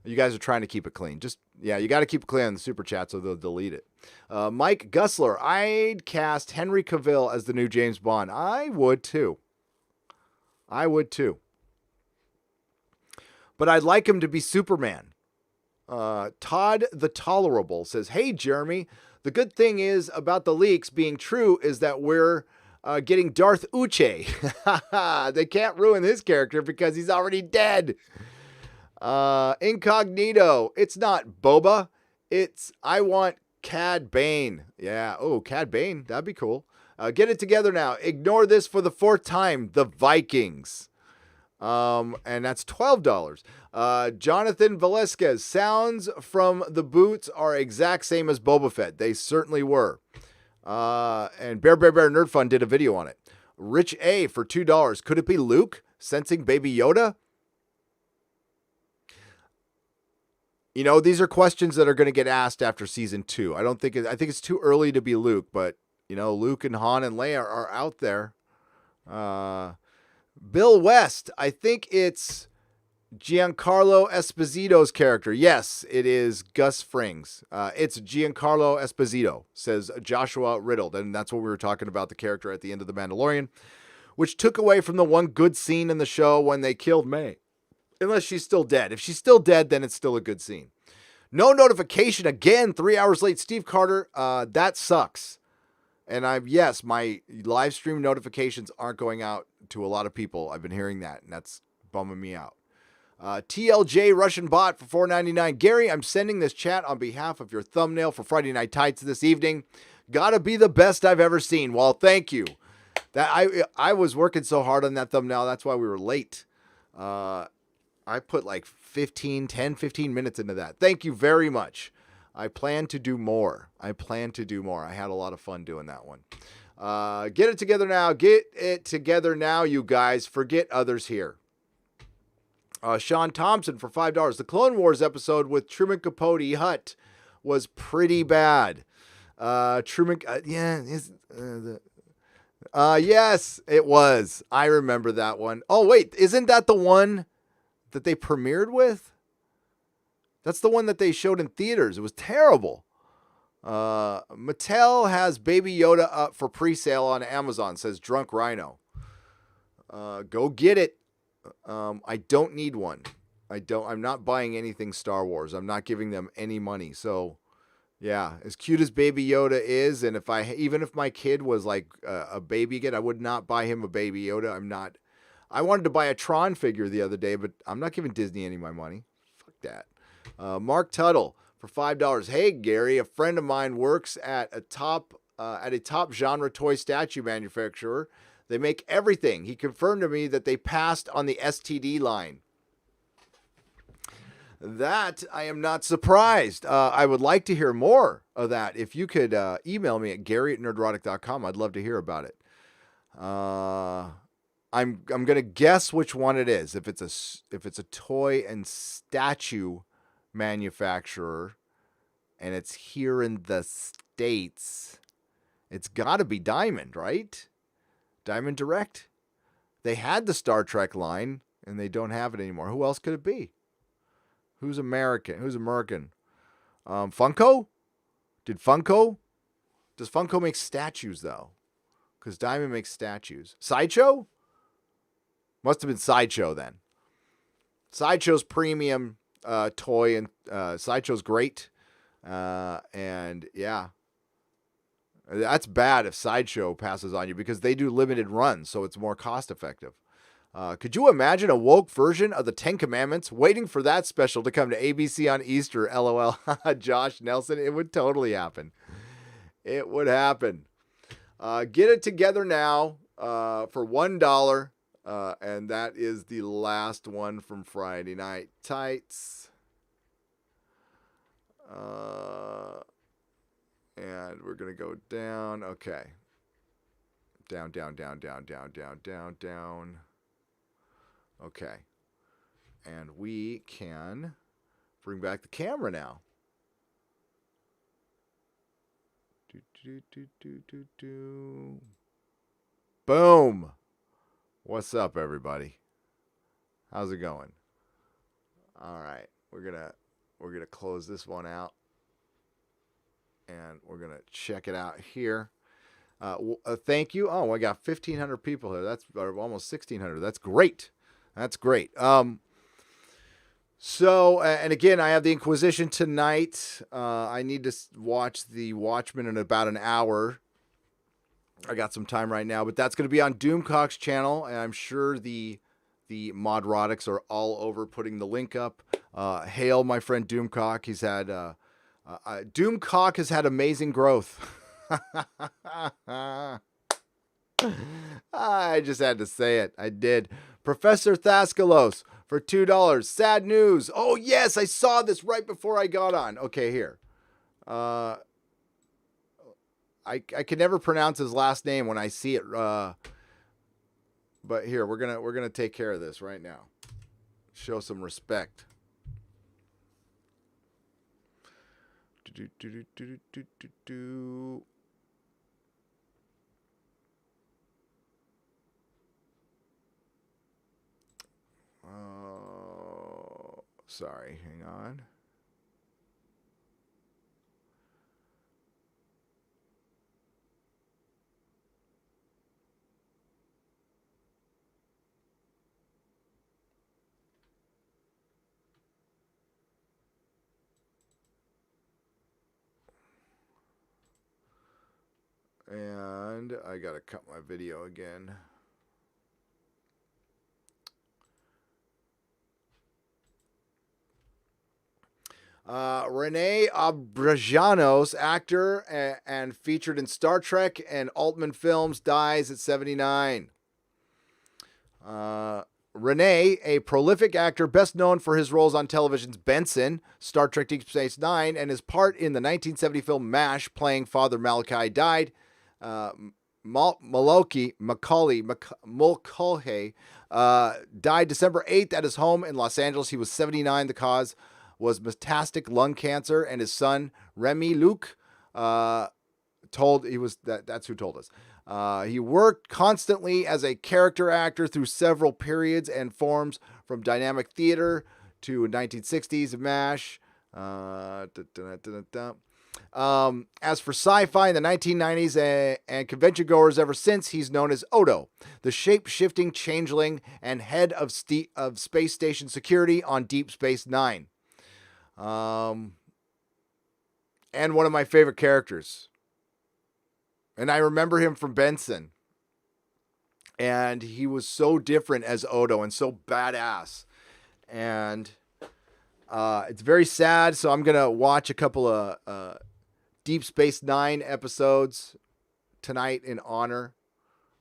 You guys are trying to keep it clean. You got to keep it clean on the super chat so they'll delete it. Mike Gussler, I'd cast Henry Cavill as the new James Bond. I would too. But I'd like him to be Superman. Todd the Tolerable says, hey, Jeremy, the good thing is about the leaks being true is that we're getting Darth Uche. They can't ruin his character because he's already dead. Incognito, it's not Boba. I want Cad Bane. Yeah. Oh, Cad Bane. That'd be cool. Get it together now. Ignore this for the 4th time. The Vikings. And that's $12. Jonathan Velasquez, sounds from the boots are exact same as Boba Fett. They certainly were. And Bear Nerd Fun did a video on it. Rich A for $2. Could it be Luke sensing Baby Yoda? You know, these are questions that are going to get asked after season 2. I think it's too early to be Luke, but you know, Luke and Han and Leia are out there. Bill West, I think it's Giancarlo Esposito's character. Yes, it is Gus Frings. It's Giancarlo Esposito, says Joshua Riddle. And that's what we were talking about, the character at the end of The Mandalorian, which took away from the one good scene in the show when they killed May. Unless she's still dead. If she's still dead, then it's still a good scene. No notification again, 3 hours late. Steve Carter, that sucks. And my live stream notifications aren't going out to a lot of people. I've been hearing that, and that's bumming me out. TLJ Russian Bot for $4.99. Gary, I'm sending this chat on behalf of your thumbnail for Friday Night Tights this evening. Gotta be the best I've ever seen. Well, thank you. I was working so hard on that thumbnail. That's why we were late. I put like 15 minutes into that. Thank you very much. I plan to do more. I had a lot of fun doing that one. Get it together now. Get it together now, you guys. Forget others here. Sean Thompson for $5. The Clone Wars episode with Truman Capote Hutt was pretty bad. Yes, it was. I remember that one. Oh, wait. Isn't that the one that they premiered with? That's the one that they showed in theaters. It was terrible. Mattel has Baby Yoda up for pre-sale on Amazon, says Drunk Rhino. Go get it. I don't need one. I'm not buying anything Star Wars. I'm not giving them any money. So, yeah, as cute as Baby Yoda is, and even if my kid was like a baby again, I would not buy him a Baby Yoda. I wanted to buy a Tron figure the other day, but I'm not giving Disney any of my money. Fuck that. Mark Tuttle for $5. Hey, Gary, a friend of mine works at a top genre toy statue manufacturer. They make everything. He confirmed to me that they passed on the STD line. That I am not surprised. I would like to hear more of that. If you could email me at gary@nerdrotic.com, I'd love to hear about it. I'm gonna guess which one it is. If it's a toy and statue manufacturer, and it's here in the States, it's got to be Diamond, right? Diamond Direct. They had the Star Trek line, and they don't have it anymore. Who else could it be? Who's American? Funko? Does Funko make statues, though? Because Diamond makes statues. Sideshow? Must have been Sideshow, then. Sideshow's premium toy, and Sideshow's great. And, yeah. That's bad if Sideshow passes on you, because they do limited runs, so it's more cost-effective. Could you imagine a woke version of the Ten Commandments? Waiting for that special to come to ABC on Easter, LOL. Josh Nelson, it would totally happen. It would happen. Get it together now for $1. And that is the last one from Friday Night Tights. And we're going to go down. Okay. Down, down, down, down, down, down, down, down. Okay. And we can bring back the camera now. Boom. What's up, everybody? How's it going? All right. We're gonna close this one out. And we're going to check it out here. Thank you. Oh, I got 1,500 people here. That's almost 1,600. That's great. That's great. So, and again, I have the Inquisition tonight. I need to watch the Watchmen in about an hour. I got some time right now, but that's going to be on Doomcock's channel, and I'm sure the Modrotics are all over putting the link up. Hail, my friend Doomcock. He's had Doomcock has had amazing growth. I just had to say it. I did. Professor Thaskalos for $2. Sad news. Oh, yes, I saw this right before I got on. Okay, here. I can never pronounce his last name when I see it. But here, we're gonna take care of this right now. Show some respect. Oh, sorry. Hang on. And I gotta cut my video again. Rene Auberjonois, actor and featured in Star Trek and Altman films, dies at 79. Rene, a prolific actor best known for his roles on television's Benson, Star Trek Deep Space Nine, and his part in the 1970 film MASH playing Father Malachi, died. Mulcahy died December 8th at his home in Los Angeles. He was 79. The cause was metastatic lung cancer, and his son Remy Luke told he was that's who told us. He worked constantly as a character actor through several periods and forms, from dynamic theater to 1960s MASH. As for sci-fi in the 1990s and convention goers ever since, he's known as Odo, the shape-shifting changeling and head of space station security on Deep Space Nine. And one of my favorite characters. And I remember him from Benson. And he was so different as Odo and so badass. And it's very sad, so I'm going to watch a couple of Deep Space Nine episodes tonight in honor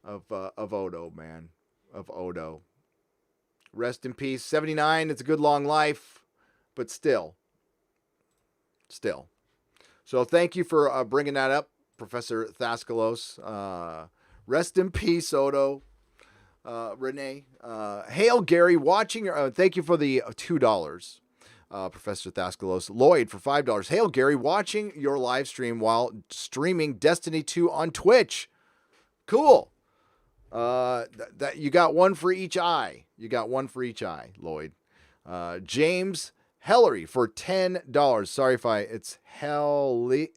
of Odo, man. Of Odo. Rest in peace. 79, it's a good long life, but still. So thank you for bringing that up, Professor Thaskalos. Rest in peace, Odo. Rene. Hail, Gary, watching. Thank you for the $2. Professor Thaskalos. Lloyd for $5. Hail, Gary, watching your live stream while streaming Destiny 2 on Twitch. Cool. That you got one for each eye. Lloyd. James Hellery for $10. Sorry if it's Hurley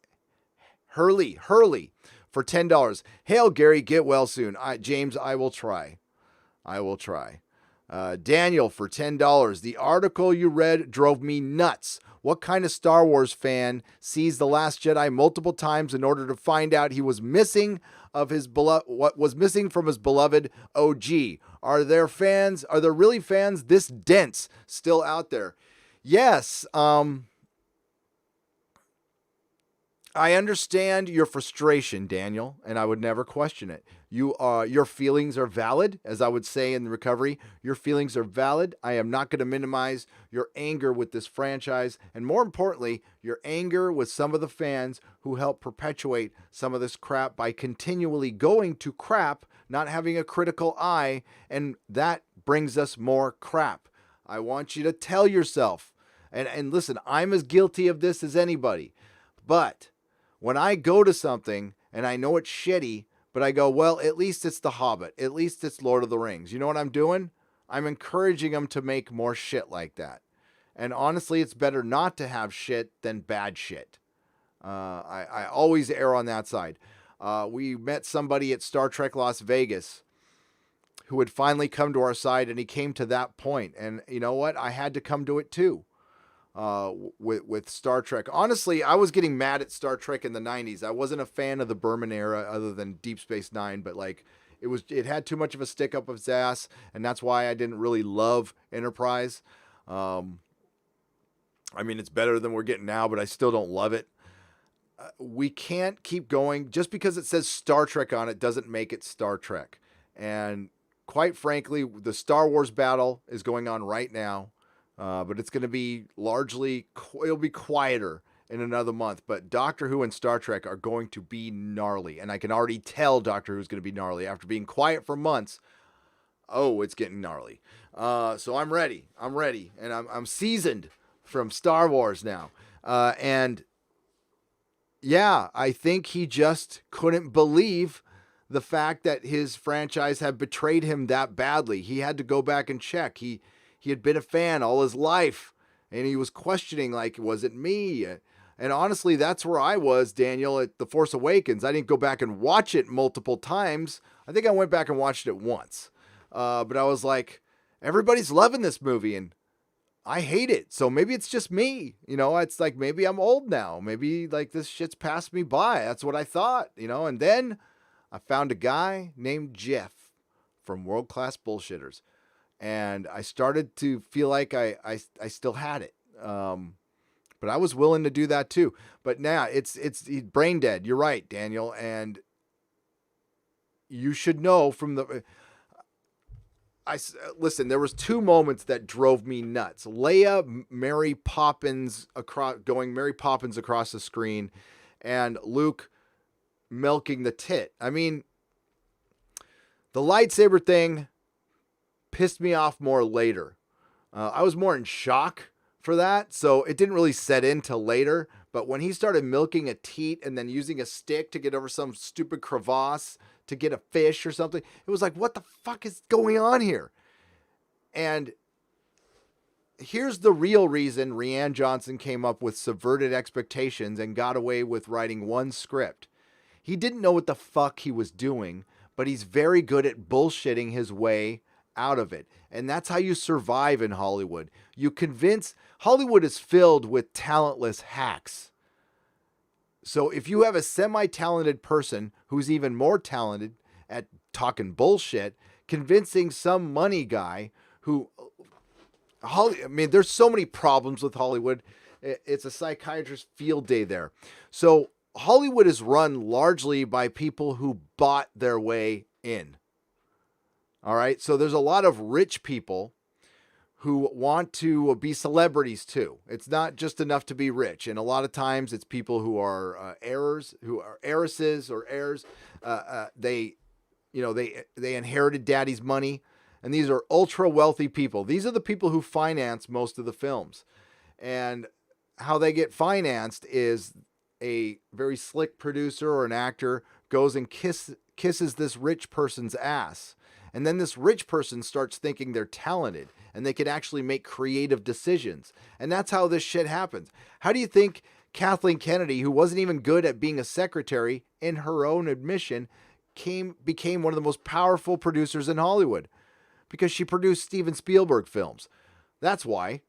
for $10. Hail, Gary, get well soon. James, I will try. Daniel for $10. The article you read drove me nuts. What kind of Star Wars fan sees The Last Jedi multiple times in order to find out he was missing of his what was missing from his beloved OG? Are there really fans this dense still out there? Yes. I understand your frustration, Daniel, and I would never question it. Your feelings are valid, as I would say in the recovery. Your feelings are valid. I am not going to minimize your anger with this franchise, and more importantly, your anger with some of the fans who help perpetuate some of this crap by continually going to crap, not having a critical eye, and that brings us more crap. I want you to tell yourself, and listen, I'm as guilty of this as anybody, but when I go to something and I know it's shitty, but I go, well, at least it's The Hobbit. At least it's Lord of the Rings. You know what I'm doing? I'm encouraging them to make more shit like that. And honestly, it's better not to have shit than bad shit. I always err on that side. We met somebody at Star Trek Las Vegas who had finally come to our side, and he came to that point. And you know what? I had to come to it too. With Star Trek. Honestly, I was getting mad at Star Trek in the 90s. I wasn't a fan of the Berman era other than Deep Space Nine, but like it had too much of a stick up its ass, and that's why I didn't really love Enterprise. I mean, it's better than we're getting now, but I still don't love it. We can't keep going. Just because it says Star Trek on it doesn't make it Star Trek. And quite frankly, the Star Wars battle is going on right now. But it's going to be it'll be quieter in another month. But Doctor Who and Star Trek are going to be gnarly. And I can already tell Doctor Who's going to be gnarly. After being quiet for months, it's getting gnarly. So I'm ready. And I'm seasoned from Star Wars now. And yeah, I think he just couldn't believe the fact that his franchise had betrayed him that badly. He had to go back and check. He had been a fan all his life, and he was questioning, like, was it me? And honestly, that's where I was, Daniel, at The Force Awakens. I didn't go back and watch it multiple times. I think I went back and watched it once. But I was like, everybody's loving this movie, and I hate it. So maybe it's just me. You know, it's like maybe I'm old now. Maybe, like, this shit's passed me by. That's what I thought, you know. And then I found a guy named Jeff from World Class Bullshitters. And I started to feel like I still had it. But I was willing to do that too. But now he's brain dead. You're right, Daniel. And you should know from listen, there was two moments that drove me nuts. Leia, Mary Poppins across the screen, and Luke milking the tit. I mean, the lightsaber thing pissed me off more later. I was more in shock for that, so it didn't really set in till later. But when he started milking a teat and then using a stick to get over some stupid crevasse to get a fish or something, it was like, what the fuck is going on here? And here's the real reason Rian Johnson came up with subverted expectations and got away with writing one script. He didn't know what the fuck he was doing, but he's very good at bullshitting his way out of it. And that's how you survive in Hollywood. Hollywood is filled with talentless hacks. So if you have a semi-talented person who's even more talented at talking bullshit, convincing some money guy there's so many problems with Hollywood. It's a psychiatrist field day there. So Hollywood is run largely by people who bought their way in. All right. So there's a lot of rich people who want to be celebrities too. It's not just enough to be rich. And a lot of times it's people who are heiresses or heirs. They inherited daddy's money. And these are ultra wealthy people. These are the people who finance most of the films. And how they get financed is a very slick producer or an actor goes and kisses this rich person's ass. And then this rich person starts thinking they're talented and they can actually make creative decisions. And that's how this shit happens. How do you think Kathleen Kennedy, who wasn't even good at being a secretary, in her own admission, became one of the most powerful producers in Hollywood? Because she produced Steven Spielberg films. That's why. It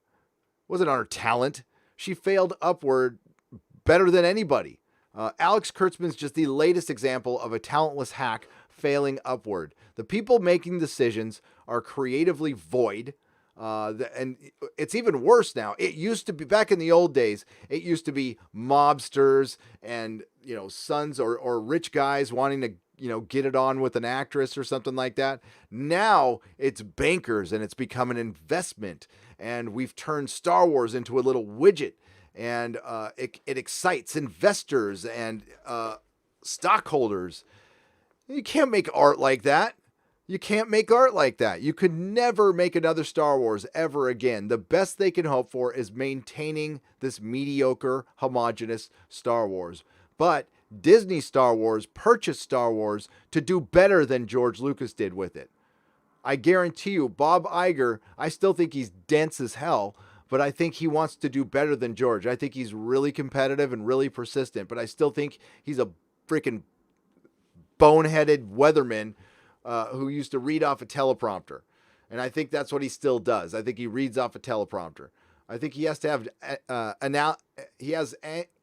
wasn't on her talent. She failed upward better than anybody. Alex Kurtzman's just the latest example of a talentless hack failing upward. The people making decisions are creatively void. And it's even worse now. It used to be, back in the old days, it used to be mobsters and, sons or rich guys wanting to, get it on with an actress or something like that. Now it's bankers, and it's become an investment. And we've turned Star Wars into a little widget, and it excites investors and stockholders. You can't make art like that. You can't make art like that. You could never make another Star Wars ever again. The best they can hope for is maintaining this mediocre, homogenous Star Wars. But Disney Star Wars purchased Star Wars to do better than George Lucas did with it. I guarantee you, Bob Iger, I still think he's dense as hell, but I think he wants to do better than George. I think he's really competitive and really persistent, but I still think he's a freaking boneheaded weatherman who used to read off a teleprompter. And I think that's what he still does. I think he reads off a teleprompter. I think he has to have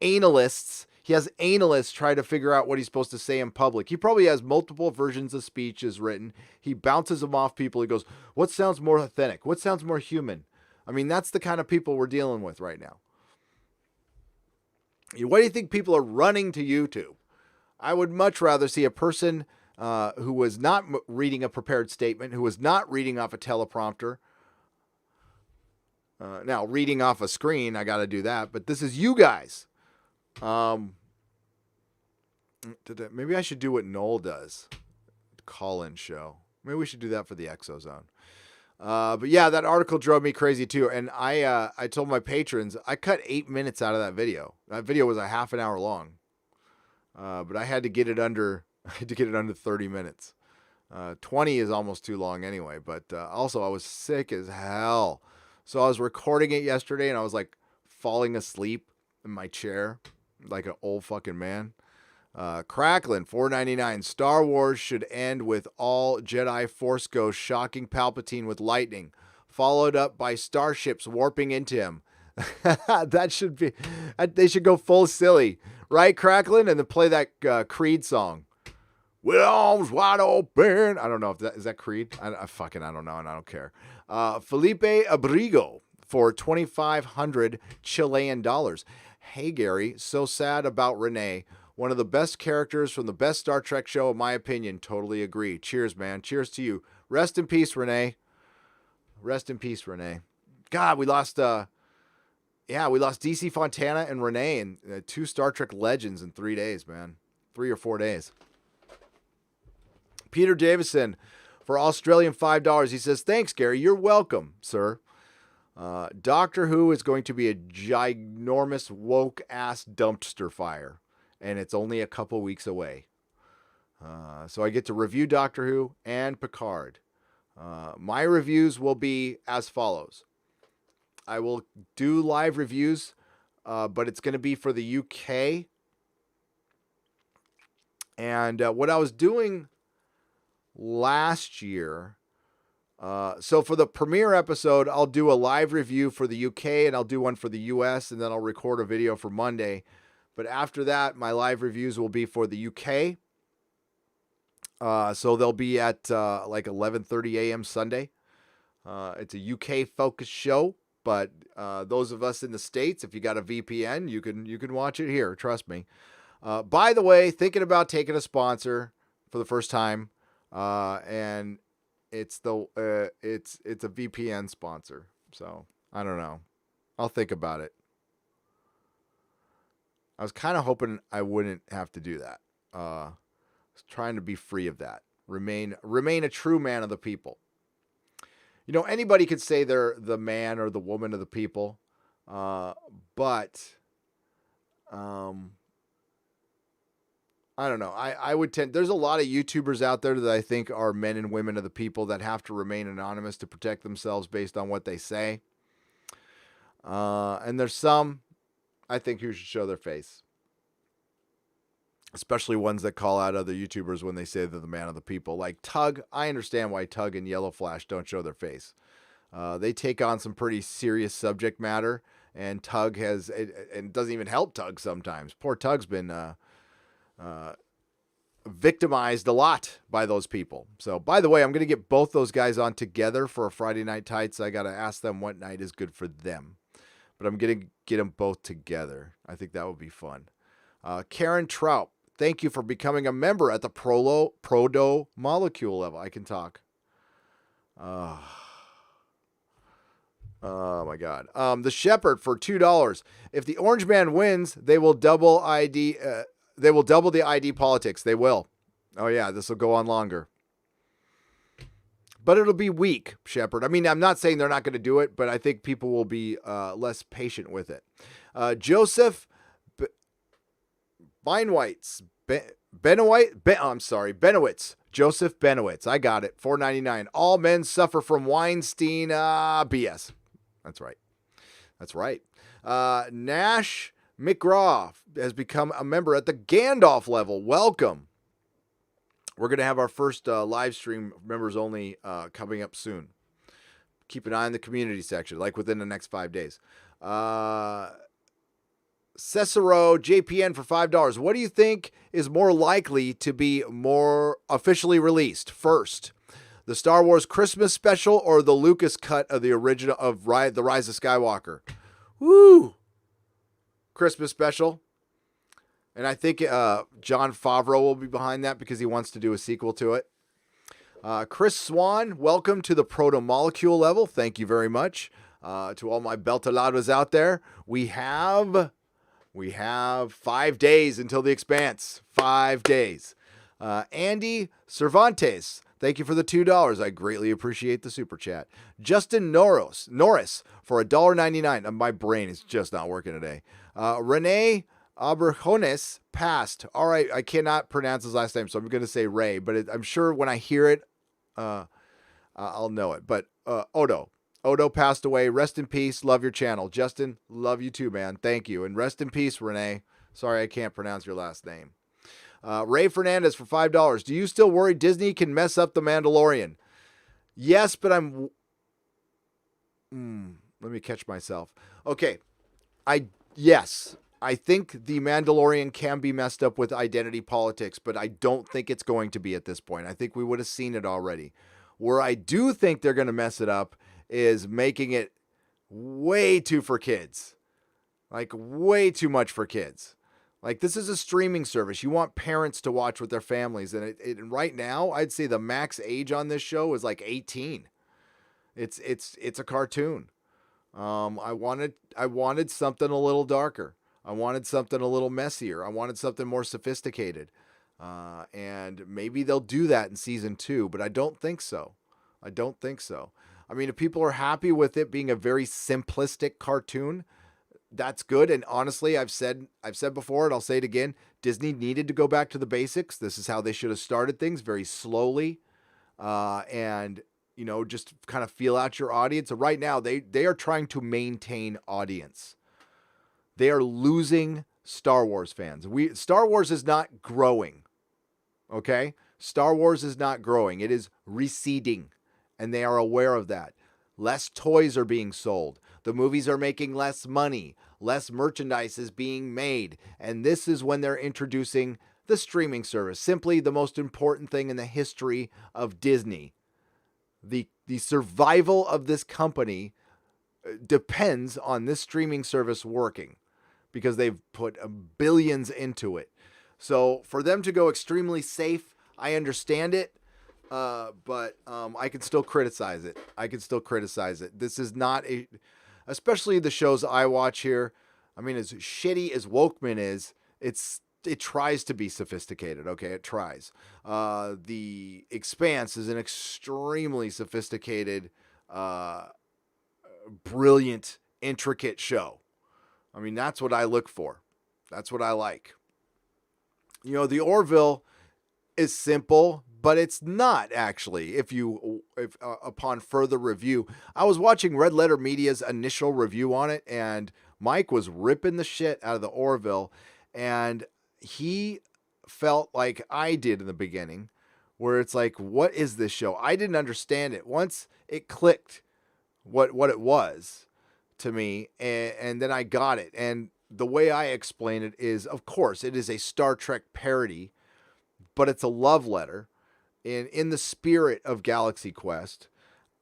analysts. He has analysts try to figure out what he's supposed to say in public. He probably has multiple versions of speeches written. He bounces them off people. He goes, what sounds more authentic? What sounds more human? I mean, that's the kind of people we're dealing with right now. Why do you think people are running to YouTube? I would much rather see a person who was not reading a prepared statement, who was not reading off a teleprompter. Now, reading off a screen, I got to do that. But this is you guys. Maybe I should do what Noel does. Call-in show. Maybe we should do that for the Exozone. But yeah, that article drove me crazy too. And I told my patrons, I cut 8 minutes out of that video. That video was a half an hour long. But I had to get it under 30 minutes. 20 is almost too long anyway. But also I was sick as hell. So I was recording it yesterday and I was like falling asleep in my chair like an old fucking man. Cracklin, $4.99. Star Wars should end with all Jedi Force Ghosts shocking Palpatine with lightning, followed up by starships warping into him. That should be. They should go full silly, right, Cracklin, and then play that Creed song. With arms wide open. I don't know if is that Creed. I don't know, and I don't care. Felipe Abrigo for 2,500 Chilean dollars. Hey Gary, so sad about Rene. One of the best characters from the best Star Trek show, in my opinion. Totally agree. Cheers, man. Cheers to you. Rest in peace, Rene. Rest in peace, Rene. God, we lost DC Fontana and Rene, and 2 Star Trek legends in 3 days, man. 3 or 4 days. Peter Davison for Australian $5. He says, thanks, Gary. You're welcome, sir. Doctor Who is going to be a ginormous woke-ass dumpster fire, and it's only a couple weeks away. So I get to review Doctor Who and Picard. My reviews will be as follows. I will do live reviews, but it's going to be for the UK. And what I was doing last year, so for the premiere episode, I'll do a live review for the UK and I'll do one for the US, and then I'll record a video for Monday. But after that, my live reviews will be for the UK. So they'll be at like 11:30 a.m. Sunday. It's a UK focused show, but those of us in the States, if you got a VPN, you can watch it here. Trust me. By the way, thinking about taking a sponsor for the first time, and it's a VPN sponsor. So I don't know. I'll think about it. I was kind of hoping I wouldn't have to do that. I was trying to be free of that. Remain a true man of the people. You know, anybody could say they're the man or the woman of the people, but I don't know. I would tend. There's a lot of YouTubers out there that I think are men and women of the people that have to remain anonymous to protect themselves based on what they say. And there's some I think who should show their face, especially ones that call out other YouTubers when they say they're the man of the people. Like Tug, I understand why Tug and Yellow Flash don't show their face. They take on some pretty serious subject matter, and Tug and it doesn't even help Tug sometimes. Poor Tug's been victimized a lot by those people. So, by the way, I'm going to get both those guys on together for a Friday Night Tights. I got to ask them what night is good for them. But I'm going to get them both together. I think that would be fun. Karen Trout, thank you for becoming a member at the Proto Molecule level. I can talk. Oh my God. The Shepherd for $2. If the Orange Man wins, they will double ID. They will double the ID politics. They will. Oh yeah, this will go on longer. But it'll be weak, Shepard. I mean, I'm not saying they're not going to do it, but I think people will be less patient with it. Joseph Beinwitz. Benowitz. Joseph Benowitz. I got it. $4.99. All men suffer from Weinstein BS. That's right. That's right. Nash McGraw has become a member at the Gandalf level. Welcome. We're going to have our first live stream members only coming up soon. Keep an eye on the community section, like within the next 5 days. Cicero JPN for $5. What do you think is more likely to be more officially released first? The Star Wars Christmas special or the Lucas cut of the original of the Rise of Skywalker? Woo! Christmas special. And I think Jon Favreau will be behind that because he wants to do a sequel to it. Chris Swan, welcome to the Proto Molecule level. Thank you very much. To all my Beltalados out there, we have 5 days until the Expanse. 5 days. Andy Cervantes, thank you for the $2. I greatly appreciate the super chat. Justin Norris for $1.99. My brain is just not working today. Rene Auberjonois passed. All right, I cannot pronounce his last name, so I'm going to say Ray, but I'm sure when I hear it, I'll know it. But Odo passed away. Rest in peace. Love your channel. Justin, love you too, man. Thank you. And rest in peace, Rene. Sorry I can't pronounce your last name. Ray Fernandez for $5. Do you still worry Disney can mess up The Mandalorian? Yes, but I'm... let me catch myself. Okay. Yes, I think The Mandalorian can be messed up with identity politics, but I don't think it's going to be at this point. I think we would have seen it already. Where I do think they're going to mess it up is making it way too for kids. Like, way too much for kids. Like, this is a streaming service. You want parents to watch with their families. And right now, I'd say the max age on this show is like 18. It's a cartoon. I wanted something a little darker. I wanted something a little messier. I wanted something more sophisticated. And maybe they'll do that in season 2, but I don't think so. I mean, if people are happy with it being a very simplistic cartoon, that's good. And honestly, I've said before, and I'll say it again, Disney needed to go back to the basics. This is how they should have started things, very slowly. And, just kind of feel out your audience. So right now, they are trying to maintain audience. They are losing Star Wars fans. Star Wars is not growing. Okay? Star Wars is not growing. It is receding. And they are aware of that. Less toys are being sold. The movies are making less money. Less merchandise is being made. And this is when they're introducing the streaming service. Simply the most important thing in the history of Disney. The survival of this company depends on this streaming service working because they've put billions into it. So for them to go extremely safe, I understand it. But I can still criticize it. This is not especially the shows I watch here. I mean, as shitty as Wokeman is, it tries to be sophisticated. Okay, it tries. The Expanse is an extremely sophisticated, brilliant, intricate show. I mean, that's what I look for. That's what I like. The Orville is simple, but it's not actually. If upon further review, I was watching Red Letter Media's initial review on it, and Mike was ripping the shit out of the Orville, and he felt like I did in the beginning, where it's like, what is this show? I didn't understand it. Once it clicked what it was to me, and then I got it. And the way I explain it is, of course, it is a Star Trek parody, but it's a love letter in the spirit of Galaxy Quest.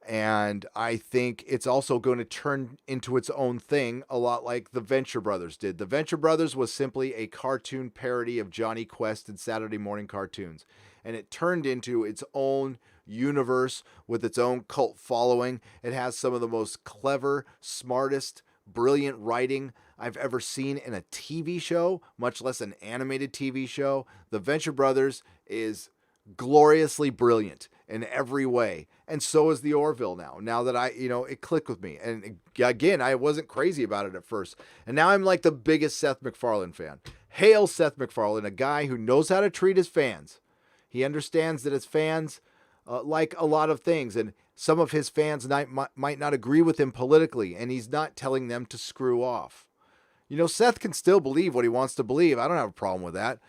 And I think it's also going to turn into its own thing, a lot like the Venture Brothers did. The Venture Brothers was simply a cartoon parody of Johnny Quest and Saturday morning cartoons. And it turned into its own universe with its own cult following. It has some of the most clever, smartest, brilliant writing I've ever seen in a TV show, much less an animated TV show. The Venture Brothers is gloriously brilliant in every way. And so is the Orville now that it clicked with me. And again, I wasn't crazy about it at first. And now I'm like the biggest Seth MacFarlane fan. Hail Seth MacFarlane, a guy who knows how to treat his fans. He understands that his fans like a lot of things. And some of his fans might not agree with him politically. And he's not telling them to screw off. Seth can still believe what he wants to believe. I don't have a problem with that.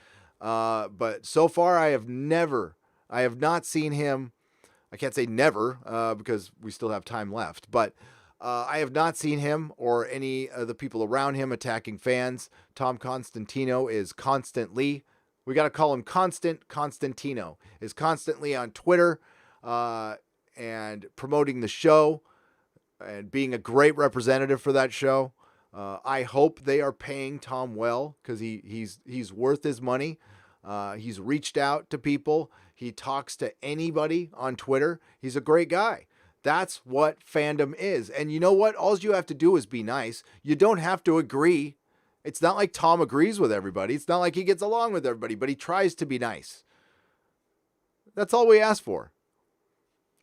But so far, I have not seen him. I can't say never because we still have time left, but I have not seen him or any of the people around him attacking fans. Tom Constantino is constantly, we got to call him Constantino, is constantly on Twitter and promoting the show and being a great representative for that show. I hope they are paying Tom well because he's worth his money. He's reached out to people. He talks to anybody on Twitter. He's a great guy. That's what fandom is. And you know what? All you have to do is be nice. You don't have to agree. It's not like Tom agrees with everybody. It's not like he gets along with everybody, but he tries to be nice. That's all we ask for.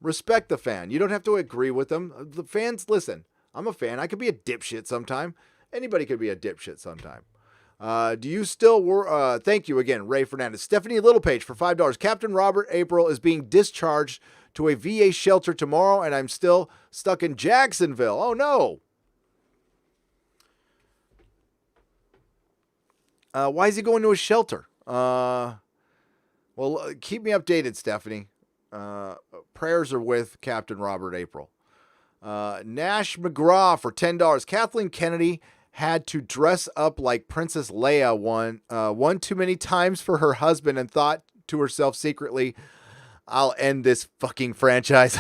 Respect the fan. You don't have to agree with them. The fans, listen, I'm a fan. I could be a dipshit sometime. Anybody could be a dipshit sometime. Do you still thank you again, Ray Fernandez. Stephanie Littlepage for $5. Captain Robert April is being discharged to a VA shelter tomorrow, and I'm still stuck in Jacksonville. Oh, no. Why is he going to a shelter? Well, keep me updated, Stephanie. Prayers are with Captain Robert April. Nash McGraw for $10. Kathleen Kennedy had to dress up like Princess Leia one too many times for her husband and thought to herself secretly, I'll end this fucking franchise.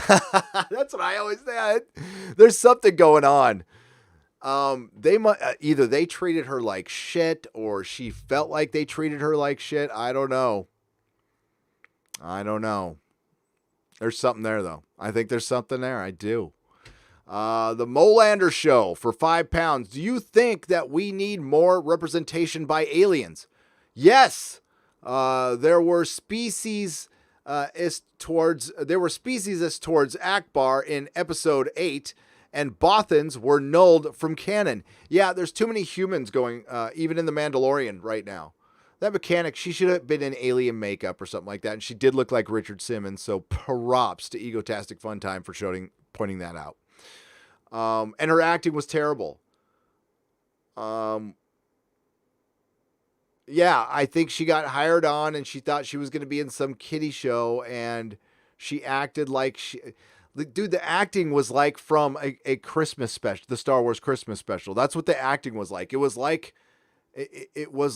That's what I always say. There's something going on. Either they treated her like shit or she felt like they treated her like shit. I don't know. There's something there, though. I think there's something there. I do. The Molander Show for £5. Do you think that we need more representation by aliens? Yes. There were speciesist towards Akbar in episode 8, and Bothans were nulled from canon. Yeah, there's too many humans going, even in the Mandalorian right now. That mechanic, she should have been in alien makeup or something like that, and she did look like Richard Simmons, so props to Egotastic Fun Time for pointing that out. And her acting was terrible. Yeah, I think she got hired on and she thought she was going to be in some kiddie show, and she acted like the acting was like from a Christmas special, the Star Wars Christmas special. That's what the acting was like. It was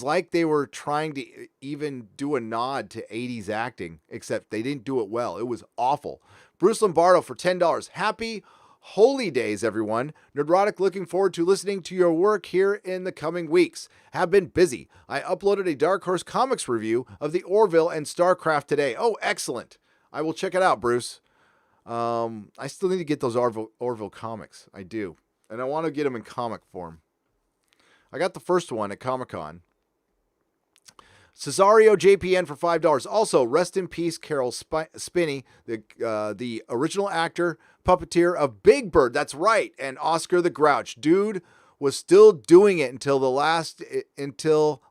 like they were trying to even do a nod to 80s acting, except they didn't do it well. It was awful. Bruce Lombardo for $10. Happy Holy Days, everyone. Nerdrotic looking forward to listening to your work here in the coming weeks. Have been busy. I uploaded a Dark Horse Comics review of the Orville and StarCraft today. Oh, excellent. I will check it out, Bruce. I still need to get those Orville comics. I do. And I want to get them in comic form. I got the first one at Comic-Con. Cesario JPN for $5. Also, rest in peace, Carol Spinney, the original actor, puppeteer of Big Bird. That's right. And Oscar the Grouch. Dude was still doing it until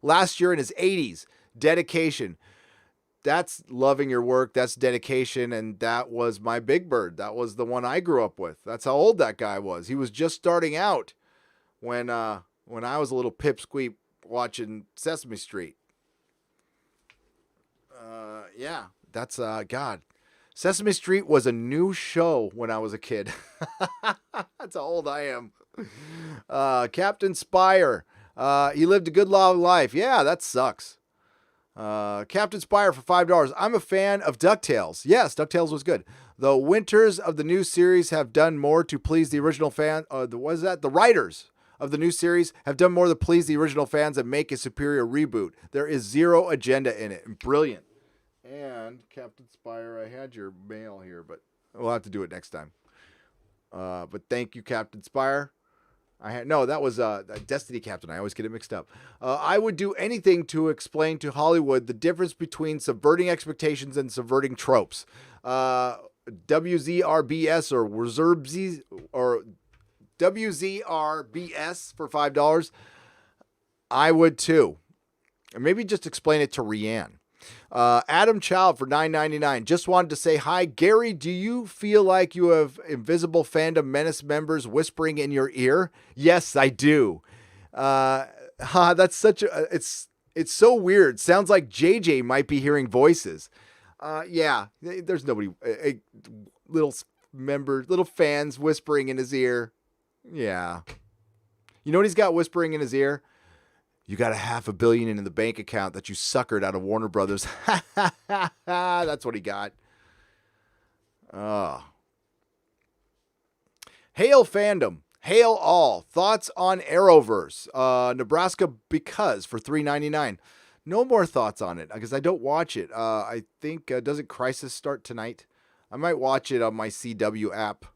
last year in his 80s. Dedication. That's loving your work. That's dedication. And that was my Big Bird. That was the one I grew up with. That's how old that guy was. He was just starting out when I was a little pipsqueak watching Sesame Street. Yeah, that's, God. Sesame Street was a new show when I was a kid. That's how old I am. Captain Spire. He lived a good long life. Yeah, that sucks. Captain Spire for $5. I'm a fan of DuckTales. Yes, DuckTales was good. The winters of the new series have done more to please the original fan. The writers of the new series have done more to please the original fans and make a superior reboot. There is zero agenda in it. Brilliant. And Captain Spire, I had your mail here, but we'll have to do it next time. But thank you, Captain Spire. That was Destiny Captain. I always get it mixed up. I would do anything to explain to Hollywood the difference between subverting expectations and subverting tropes. WZRBS or Reserves or WZRBS for $5. I would too. And maybe just explain it to Rene. Adam Child for $9.99. Just wanted to say hi. Gary, do you feel like you have invisible Fandom Menace members whispering in your ear? Yes, I do. That's such a... It's so weird. Sounds like JJ might be hearing voices. Yeah, there's nobody... little fans whispering in his ear. Yeah. You know what he's got whispering in his ear? You got $500 million in the bank account that you suckered out of Warner Brothers. That's what he got. Oh. Hail Fandom. Hail all. Thoughts on Arrowverse. Nebraska because for $3.99. No more thoughts on it because I don't watch it. I think, doesn't Crisis start tonight? I might watch it on my CW app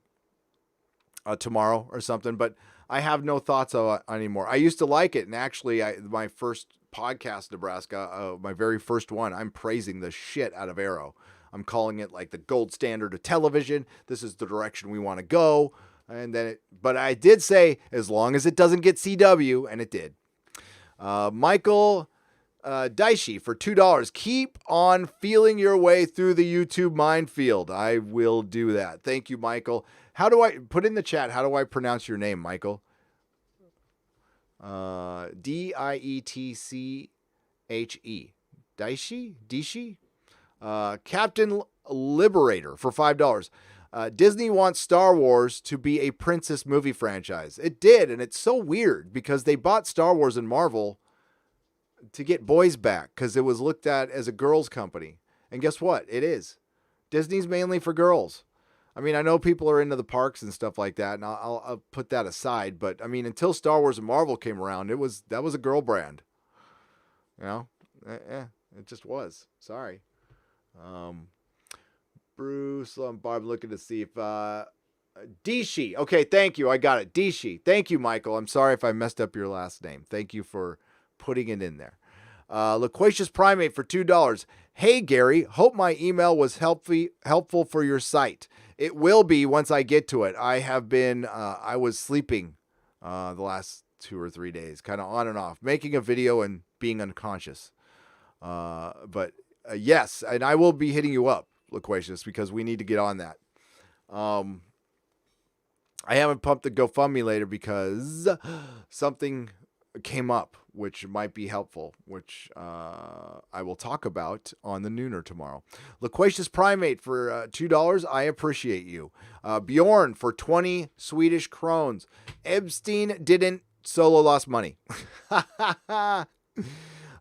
tomorrow or something, but I have no thoughts on it anymore. I used to like it, and actually, my first podcast, Nebraska, my very first one, I'm praising the shit out of Arrow. I'm calling it like the gold standard of television. This is the direction we want to go. But I did say, as long as it doesn't get CW, and it did. Michael Daishi for $2. Keep on feeling your way through the YouTube minefield. I will do that. Thank you, Michael. How do I put in the chat? How do I pronounce your name, Michael? Dietche. Daishi? Captain Liberator for $5. Disney wants Star Wars to be a princess movie franchise. It did, and it's so weird because they bought Star Wars and Marvel to get boys back because it was looked at as a girls' company. And guess what? It is. Disney's mainly for girls. I mean, I know people are into the parks and stuff like that, and I'll put that aside. But I mean, until Star Wars and Marvel came around, that was a girl brand. You know, it just was. Sorry, Bruce. Barb looking to see if Dishi. Okay, thank you. I got it. Dishi. Thank you, Michael. I'm sorry if I messed up your last name. Thank you for putting it in there. Loquacious Primate for $2. Hey, Gary. Hope my email was helpful for your site. It will be once I get to it. I have been, I was sleeping the last 2 or 3 days, kind of on and off, making a video and being unconscious. But yes, and I will be hitting you up, Loquacious, because we need to get on that. I haven't pumped the GoFundMe later because something came up, which might be helpful, which I will talk about on the Nooner tomorrow. Loquacious Primate for $2. I appreciate you. Bjorn for 20 Swedish krones. Epstein didn't. Solo lost money. By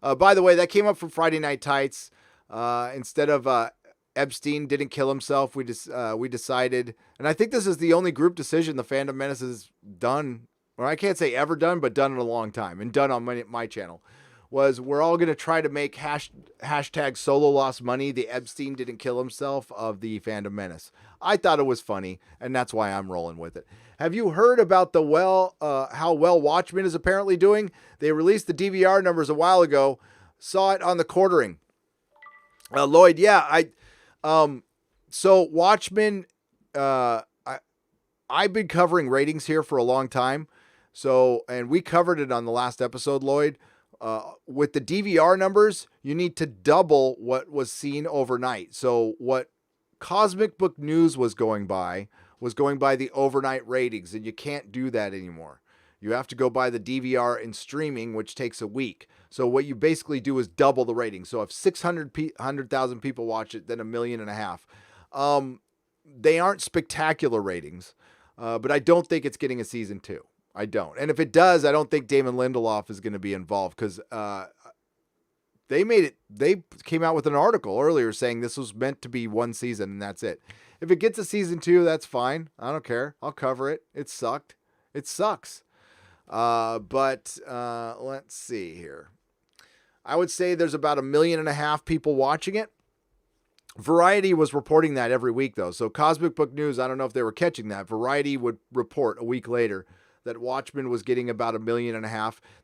the way, that came up from Friday Night Tights. Instead of Epstein didn't kill himself, we decided, and I think this is the only group decision the Fandom Menace has done, or I can't say ever done, but done in a long time, and done on my channel, was we're all going to try to make hashtag solo lost money, the Epstein didn't kill himself of the Fandom Menace. I thought it was funny, and that's why I'm rolling with it. Have you heard about how well Watchmen is apparently doing? They released the DVR numbers a while ago. Saw it on the quartering. Lloyd, yeah, so Watchmen, I've been covering ratings here for a long time. So, and we covered it on the last episode, Lloyd. With the DVR numbers, you need to double what was seen overnight. So what Cosmic Book News was going by the overnight ratings, and you can't do that anymore. You have to go by the DVR and streaming, which takes a week. So what you basically do is double the rating. So if 600,000 people watch it, then 1.5 million. They aren't spectacular ratings, but I don't think it's getting a season 2. I don't. And if it does, I don't think Damon Lindelof is going to be involved because They came out with an article earlier saying this was meant to be one season and that's it. If it gets a season 2, that's fine. I don't care. I'll cover it. It sucked. It sucks. But let's see here. I would say there's about 1.5 million people watching it. Variety was reporting that every week, though. So Cosmic Book News, I don't know if they were catching that. Variety would report a week later that Watchmen was getting about 1.5 million.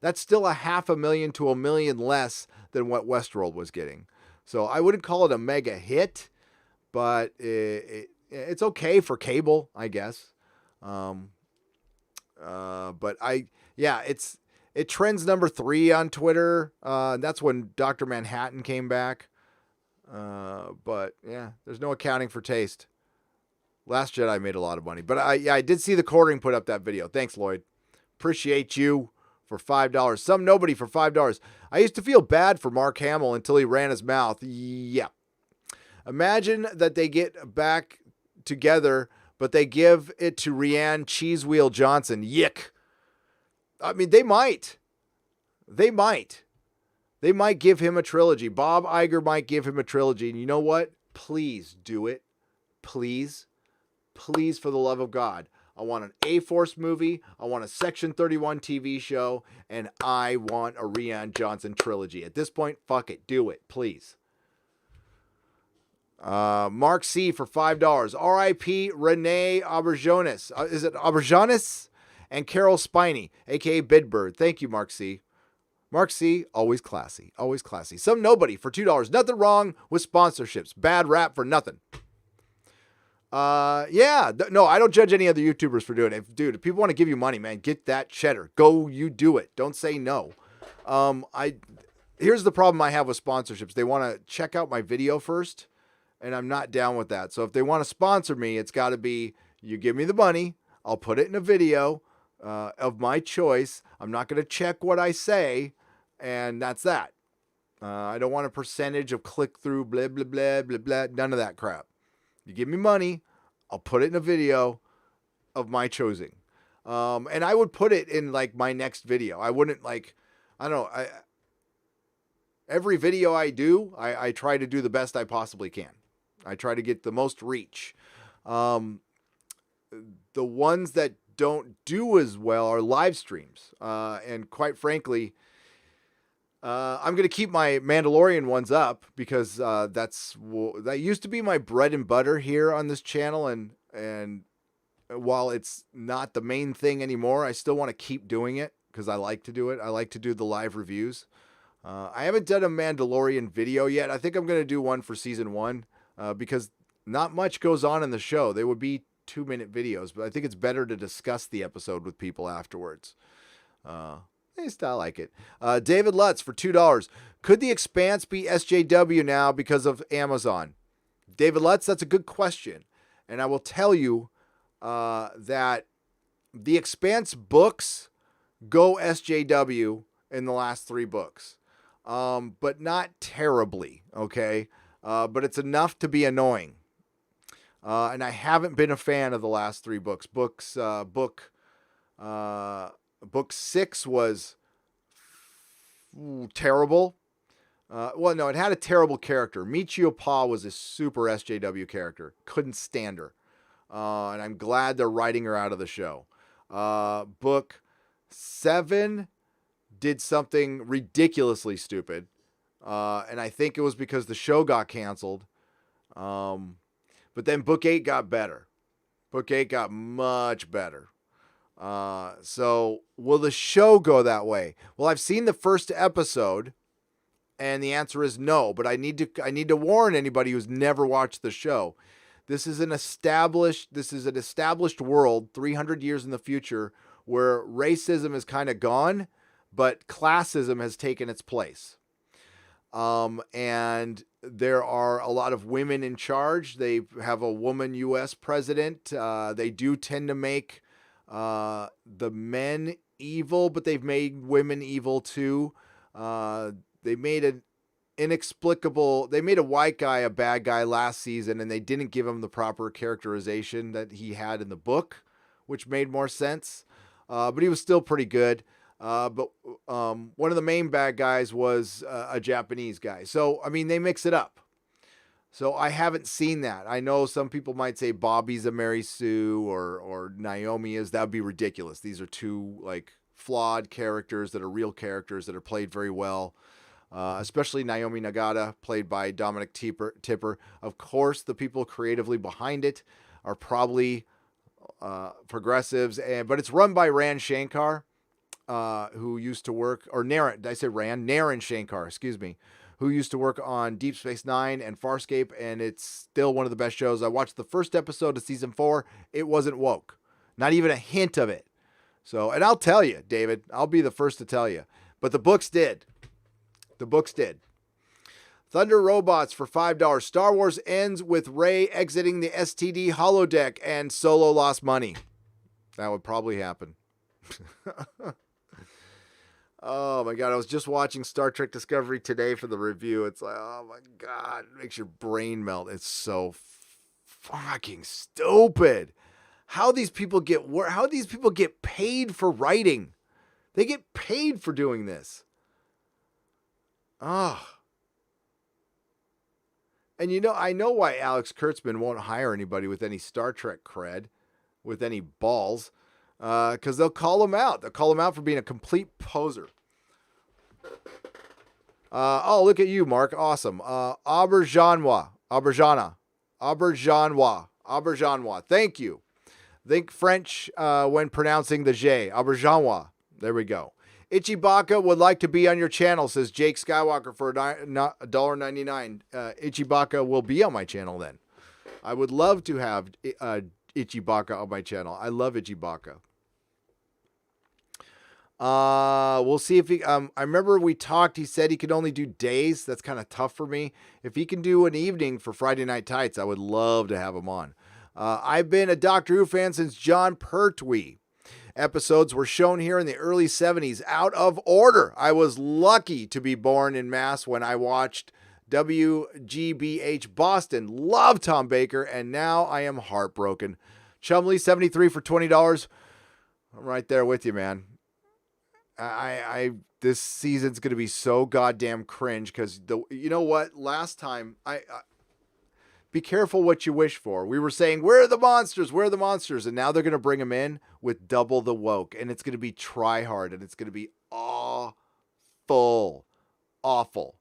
That's still 500,000 to 1 million less than what Westworld was getting. So I wouldn't call it a mega hit, but it's okay for cable, I guess. But it trends number 3 on Twitter. That's when Dr. Manhattan came back. But yeah, there's no accounting for taste. Last Jedi made a lot of money, but I did see the Quartering put up that video. Thanks, Lloyd. Appreciate you for $5. Some nobody for $5. I used to feel bad for Mark Hamill until he ran his mouth. Yeah. Imagine that they get back together, but they give it to Rhiannon Cheesewheel Johnson. Yick. I mean, they might. They might give him a trilogy. Bob Iger might give him a trilogy. And you know what? Please do it. Please. Please, for the love of God. I want an A-Force movie. I want a Section 31 TV show. And I want a Rhiannon Johnson trilogy. At this point, fuck it. Do it. Please. Mark C. for $5. R.I.P. Rene Auberjonois. Is it Auberjonois? And Carol Spiney, a.k.a. Bidbird. Thank you, Mark C. Mark C. Always classy. Always classy. Some nobody for $2. Nothing wrong with sponsorships. Bad rap for nothing. No, I don't judge any other YouTubers for doing it. If people want to give you money, man, get that cheddar. Go, you do it. Don't say no. Here's the problem I have with sponsorships. They want to check out my video first, and I'm not down with that. So if they want to sponsor me, it's got to be, you give me the money, I'll put it in a video of my choice. I'm not going to check what I say, and that's that. I don't want a percentage of click-through, blah, blah, blah, blah, blah, none of that crap. You give me money, I'll put it in a video of my choosing. And I would put it in like my next video. I wouldn't every video I do, I try to do the best I possibly can. I try to get the most reach. The ones that don't do as well are live streams. And quite frankly, I'm going to keep my Mandalorian ones up because that used to be my bread and butter here on this channel. And while it's not the main thing anymore, I still want to keep doing it because I like to do it. I like to do the live reviews. I haven't done a Mandalorian video yet. I think I'm going to do one for season 1 because not much goes on in the show. They would be 2-minute videos, but I think it's better to discuss the episode with people afterwards. I like it. David Lutz for $2. Could The Expanse be SJW now because of Amazon? David Lutz, that's a good question. And I will tell you that The Expanse books go SJW in the last 3 books. But not terribly, okay? But it's enough to be annoying. And I haven't been a fan of the last 3 books. Book 6 was terrible. It had a terrible character. Michio Pa was a super SJW character. Couldn't stand her. And I'm glad they're writing her out of the show. Book 7 did something ridiculously stupid. And I think it was because the show got canceled. But then Book 8 got better. Book 8 got much better. So will the show go that way? Well, I've seen the first episode and the answer is no, but I need to warn anybody who's never watched the show. This is an established world 300 years in the future where racism is kind of gone, but classism has taken its place. And there are a lot of women in charge. They have a woman U.S. president. They do tend to make the men evil, but they've made women evil too. They made a white guy a bad guy last season, and they didn't give him the proper characterization that he had in the book, which made more sense. But he was still pretty good. But one of the main bad guys was a Japanese guy. So, I mean, they mix it up. So I haven't seen that. I know some people might say Bobby's a Mary Sue or Naomi is. That would be ridiculous. These are two like flawed characters that are real characters that are played very well. Especially Naomi Nagata, played by Dominic Tipper. Of course, the people creatively behind it are probably progressives, but it's run by Ran Shankar, who used to work, or Naren, did I say Ran? Naren Shankar, excuse me, who used to work on Deep Space Nine and Farscape, and it's still one of the best shows. I watched the first episode of season 4. It wasn't woke. Not even a hint of it. So, and I'll tell you, David, I'll be the first to tell you. But the books did. The books did. Thunder Robots for $5. Star Wars ends with Rey exiting the STD holodeck and Solo lost money. That would probably happen. Oh my God. I was just watching Star Trek Discovery today for the review. It's like, oh my God, it makes your brain melt. It's so fucking stupid. How these people get paid for writing. They get paid for doing this. Oh. And you know, I know why Alex Kurtzman won't hire anybody with any Star Trek cred, with any balls, because they'll call him out. They'll call him out for being a complete poser. Oh, look at you, Mark. Awesome. Auberjonois. Thank you. Think French when pronouncing the J. Auberjonois. There we go. Ichibaka would like to be on your channel, says Jake Skywalker for $1.99. Ichibaka will be on my channel then. I would love to have Ichibaka on my channel. I love Ichibaka. We'll see if he, I remember we talked, he said he could only do days. That's kind of tough for me. If he can do an evening for Friday Night Tights, I would love to have him on. I've been a Doctor Who fan since John Pertwee. Episodes were shown here in the early 70s out of order. I was lucky to be born in Mass when I watched WGBH Boston. Love Tom Baker, and now I am heartbroken. Chumley, 73 for $20. I'm right there with you, man. This season's going to be so goddamn cringe because you know what? Last time, be careful what you wish for. We were saying, where are the monsters? Where are the monsters? And now they're going to bring them in with double the woke. And it's going to be try hard. And it's going to be awful. Awful.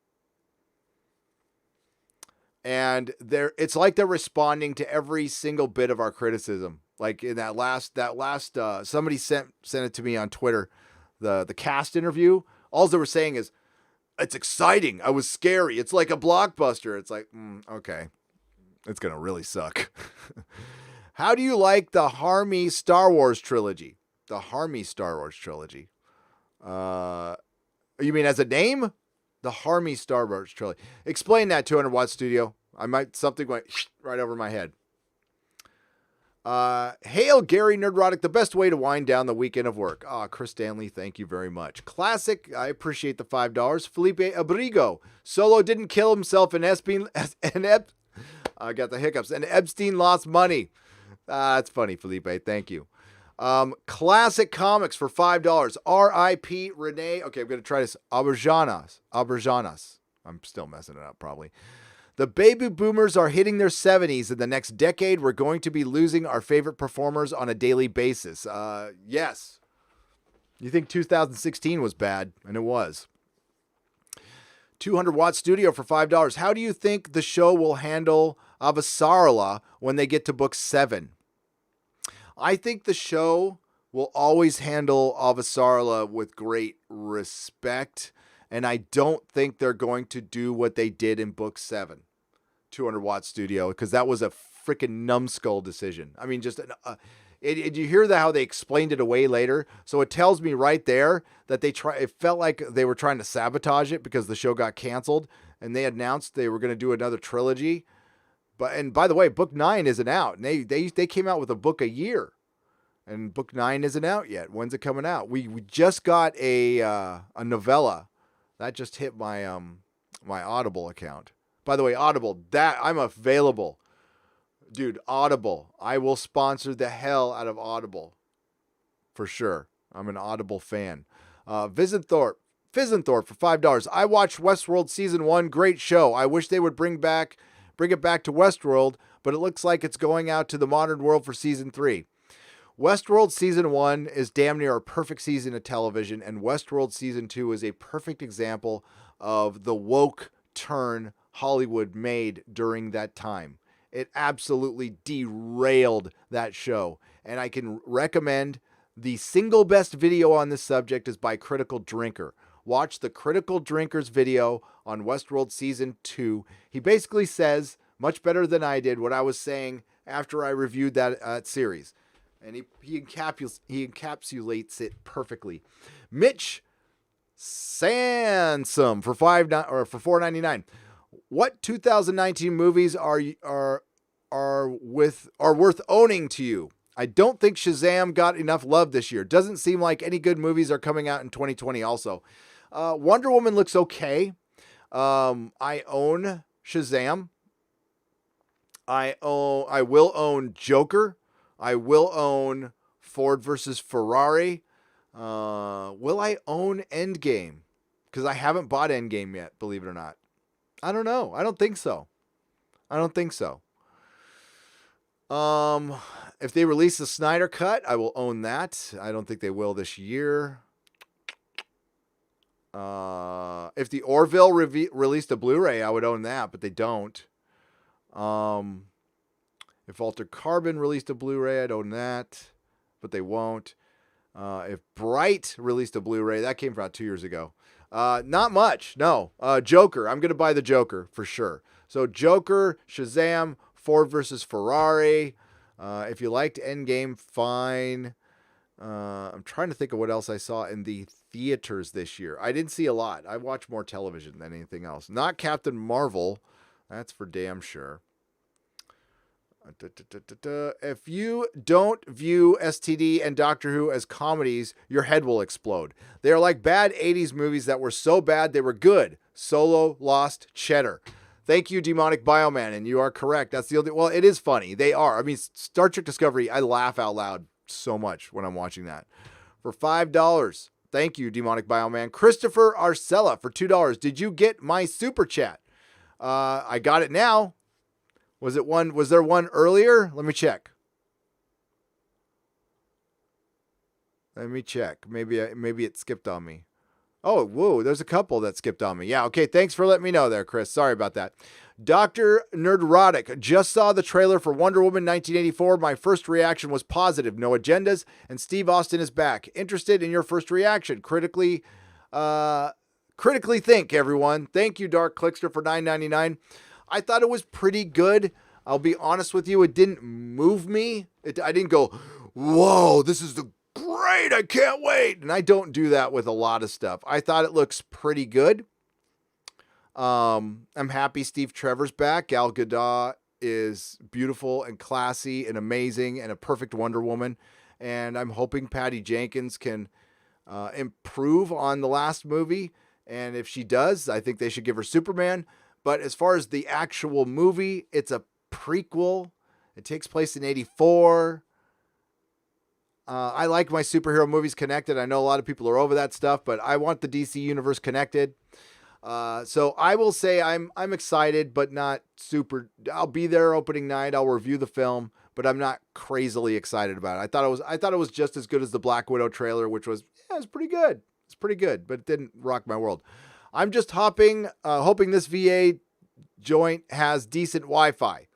And it's like they're responding to every single bit of our criticism. Like in that last, somebody sent it to me on Twitter, the cast interview. All they were saying is, it's exciting. I was scary. It's like a blockbuster. It's like, okay. It's going to really suck. How do you like the Harmy Star Wars trilogy? The Harmy Star Wars trilogy. You mean as a name? The Harmy Star Wars trilogy. Explain that, 200 Watt Studio. Something went right over my head. Hail Gary Nerdrotic, the best way to wind down the weekend of work. Chris Stanley, thank you very much. Classic, I appreciate the $5. Felipe Abrigo. Solo didn't kill himself in I got the hiccups. And Epstein lost money. That's funny, Felipe. Thank you. Classic Comics for $5. R.I.P. Rene. Okay, I'm going to try this. Auberjonois. I'm still messing it up, probably. The baby boomers are hitting their 70s. In the next decade, we're going to be losing our favorite performers on a daily basis. Yes. You think 2016 was bad, and it was. 200 Watt Studio for $5. How do you think the show will handle Avasarala when they get to book 7? I think the show will always handle Avasarala with great respect, and I don't think they're going to do what they did in book 7, 200 Watt Studio, because that was a freaking numbskull decision. I mean, just did you hear how they explained it away later? So it tells me right there that it felt like they were trying to sabotage it because the show got canceled and they announced they were going to do another trilogy. And by the way, book 9 isn't out. And they came out with a book a year and book 9 isn't out yet. When's it coming out? We just got a novella that just hit my, my Audible account. By the way, Audible, that I'm available. Dude, Audible. I will sponsor the hell out of Audible. For sure. I'm an Audible fan. Fizenthorpe for $5. I watched Westworld Season 1. Great show. I wish they would bring it back to Westworld, but it looks like it's going out to the modern world for Season 3. Westworld Season 1 is damn near a perfect season of television, and Westworld Season 2 is a perfect example of the woke turn Hollywood made during that time. It absolutely derailed that show, and I can recommend the single best video on this subject is by Critical Drinker. Watch the Critical Drinker's video on Westworld Season 2. He basically says, much better than I did, what I was saying after I reviewed that series. And he encapsulates it perfectly. Mitch Sansom for $4.99. What 2019 movies are worth owning to you? I don't think Shazam got enough love this year. Doesn't seem like any good movies are coming out in 2020 also. Wonder Woman looks okay. I own Shazam. I will own Joker. I will own Ford versus Ferrari. Will I own Endgame? Because I haven't bought Endgame yet, believe it or not. I don't know. I don't think so. If they release the Snyder Cut, I will own that. I don't think they will this year. If the Orville released a Blu-ray, I would own that, but they don't. If Altered Carbon released a Blu-ray, I'd own that, but they won't. If Bright released a Blu-ray, that came out 2 years ago. Not much, no. Joker, I'm going to buy the Joker for sure. So Joker, Shazam, Ford versus Ferrari. If you liked Endgame, fine. I'm trying to think of what else I saw in the theaters this year. I didn't see a lot. I watch more television than anything else. Not Captain Marvel. That's for damn sure. If you don't view STD and Doctor Who as comedies, your head will explode. They are like bad 80s movies that were so bad they were good. Solo, Lost, Cheddar. Thank you, Demonic Bioman, and you are correct. That's the only... Well, it is funny. They are. I mean, Star Trek Discovery, I laugh out loud so much when I'm watching that. For $5, thank you, Demonic Bioman. Christopher Arcella for $2. Did you get my super chat? I got it now. Was there one earlier? Let me check. Maybe it skipped on me. Oh, whoa, there's a couple that skipped on me. Yeah, okay, thanks for letting me know there, Chris. Sorry about that. Dr. Nerdrotic, just saw the trailer for Wonder Woman 1984. My first reaction was positive, no agendas, and Steve Austin is back. Interested in your first reaction. Critically think, everyone. Thank you, Dark Clickster, for $9.99. I thought it was pretty good. I'll be honest with you, it didn't move me. I didn't go, whoa, this is great, I can't wait. And I don't do that with a lot of stuff. I thought it looks pretty good. I'm happy Steve Trevor's back. Gal Gadot is beautiful and classy and amazing and a perfect Wonder Woman. And I'm hoping Patty Jenkins can improve on the last movie. And if she does, I think they should give her Superman. But as far as the actual movie, it's a prequel. It takes place in 1984. I like my superhero movies connected. I know a lot of people are over that stuff, but I want the DC universe connected. So I will say I'm excited, but not super. I'll be there opening night. I'll review the film, but I'm not crazily excited about it. I thought it was just as good as the Black Widow trailer, which was it's pretty good. It's pretty good, but it didn't rock my world. I'm just hoping this VA joint has decent Wi-Fi.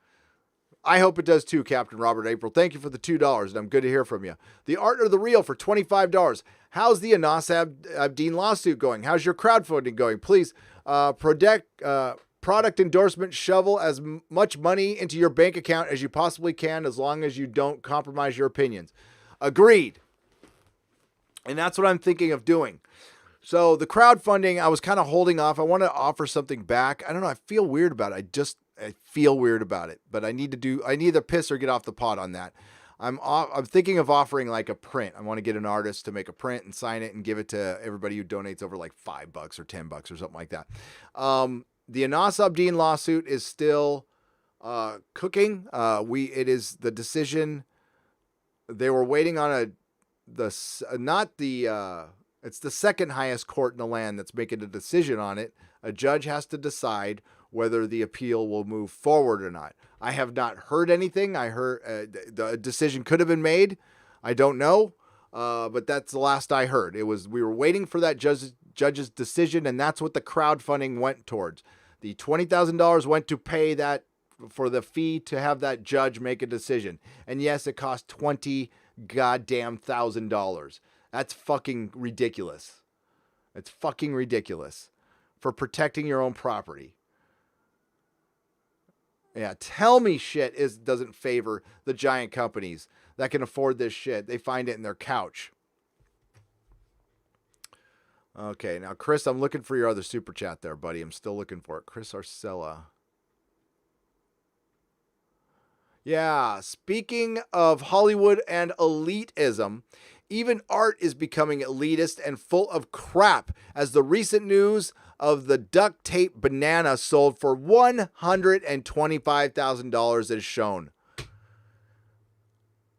I hope it does too, Captain Robert April. Thank you for the $2, and I'm good to hear from you. The Art or the Real for $25. How's the Anas Abdeen lawsuit going? How's your crowdfunding going? Please, product endorsement, shovel as much money into your bank account as you possibly can, as long as you don't compromise your opinions. Agreed. And that's what I'm thinking of doing. So the crowdfunding, I was kind of holding off. I want to offer something back. I don't know. I feel weird about it. I feel weird about it, but I need to piss or get off the pot on that. I'm thinking of offering like a print. I want to get an artist to make a print and sign it and give it to everybody who donates over like $5 or $10 or something like that. The Anas Abdeen lawsuit is still cooking. It is the decision. They were waiting on not the It's the second highest court in the land that's making a decision on it. A judge has to decide whether the appeal will move forward or not. I have not heard anything. I heard the decision could have been made. I don't know, but that's the last I heard. We were waiting for that judge's decision, and that's what the crowdfunding went towards. The $20,000 went to pay that for the fee to have that judge make a decision. And yes, it cost $20,000. That's fucking ridiculous. It's fucking ridiculous for protecting your own property. Yeah, tell me shit doesn't favor the giant companies that can afford this shit. They find it in their couch. Okay, now, Chris, I'm looking for your other super chat there, buddy. I'm still looking for it. Chris Arcella. Yeah, speaking of Hollywood and elitism, even art is becoming elitist and full of crap, as the recent news of the duct tape banana sold for $125,000 is shown.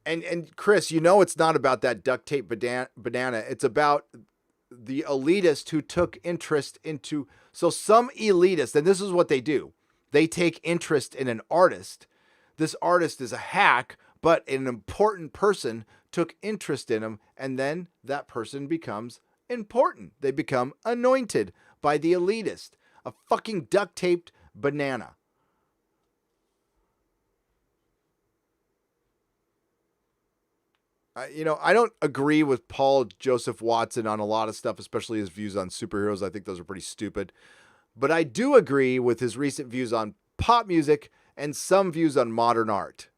And Chris, you know it's not about that duct tape banana. It's about the elitist who took interest into... So some elitist, and this is what they do. They take interest in an artist. This artist is a hack, but an important person took interest in him, and then that person becomes important. They become anointed by the elitist. A fucking duct-taped banana. I don't agree with Paul Joseph Watson on a lot of stuff, especially his views on superheroes. I think those are pretty stupid. But I do agree with his recent views on pop music and some views on modern art.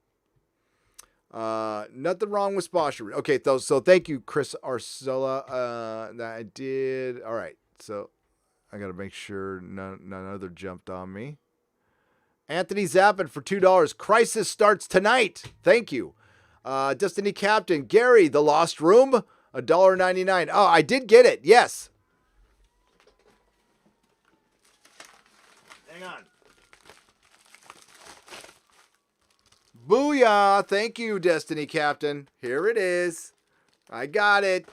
Nothing wrong with Spasher. Okay, so thank you, Chris Arcella. I did. All right, so I got to make sure none other jumped on me. Anthony Zappin for $2. Crisis starts tonight. Thank you. Destiny Captain, Gary, The Lost Room, $1.99. Oh, I did get it. Yes. Hang on. Booyah. Thank you, Destiny Captain. Here it is. I got it.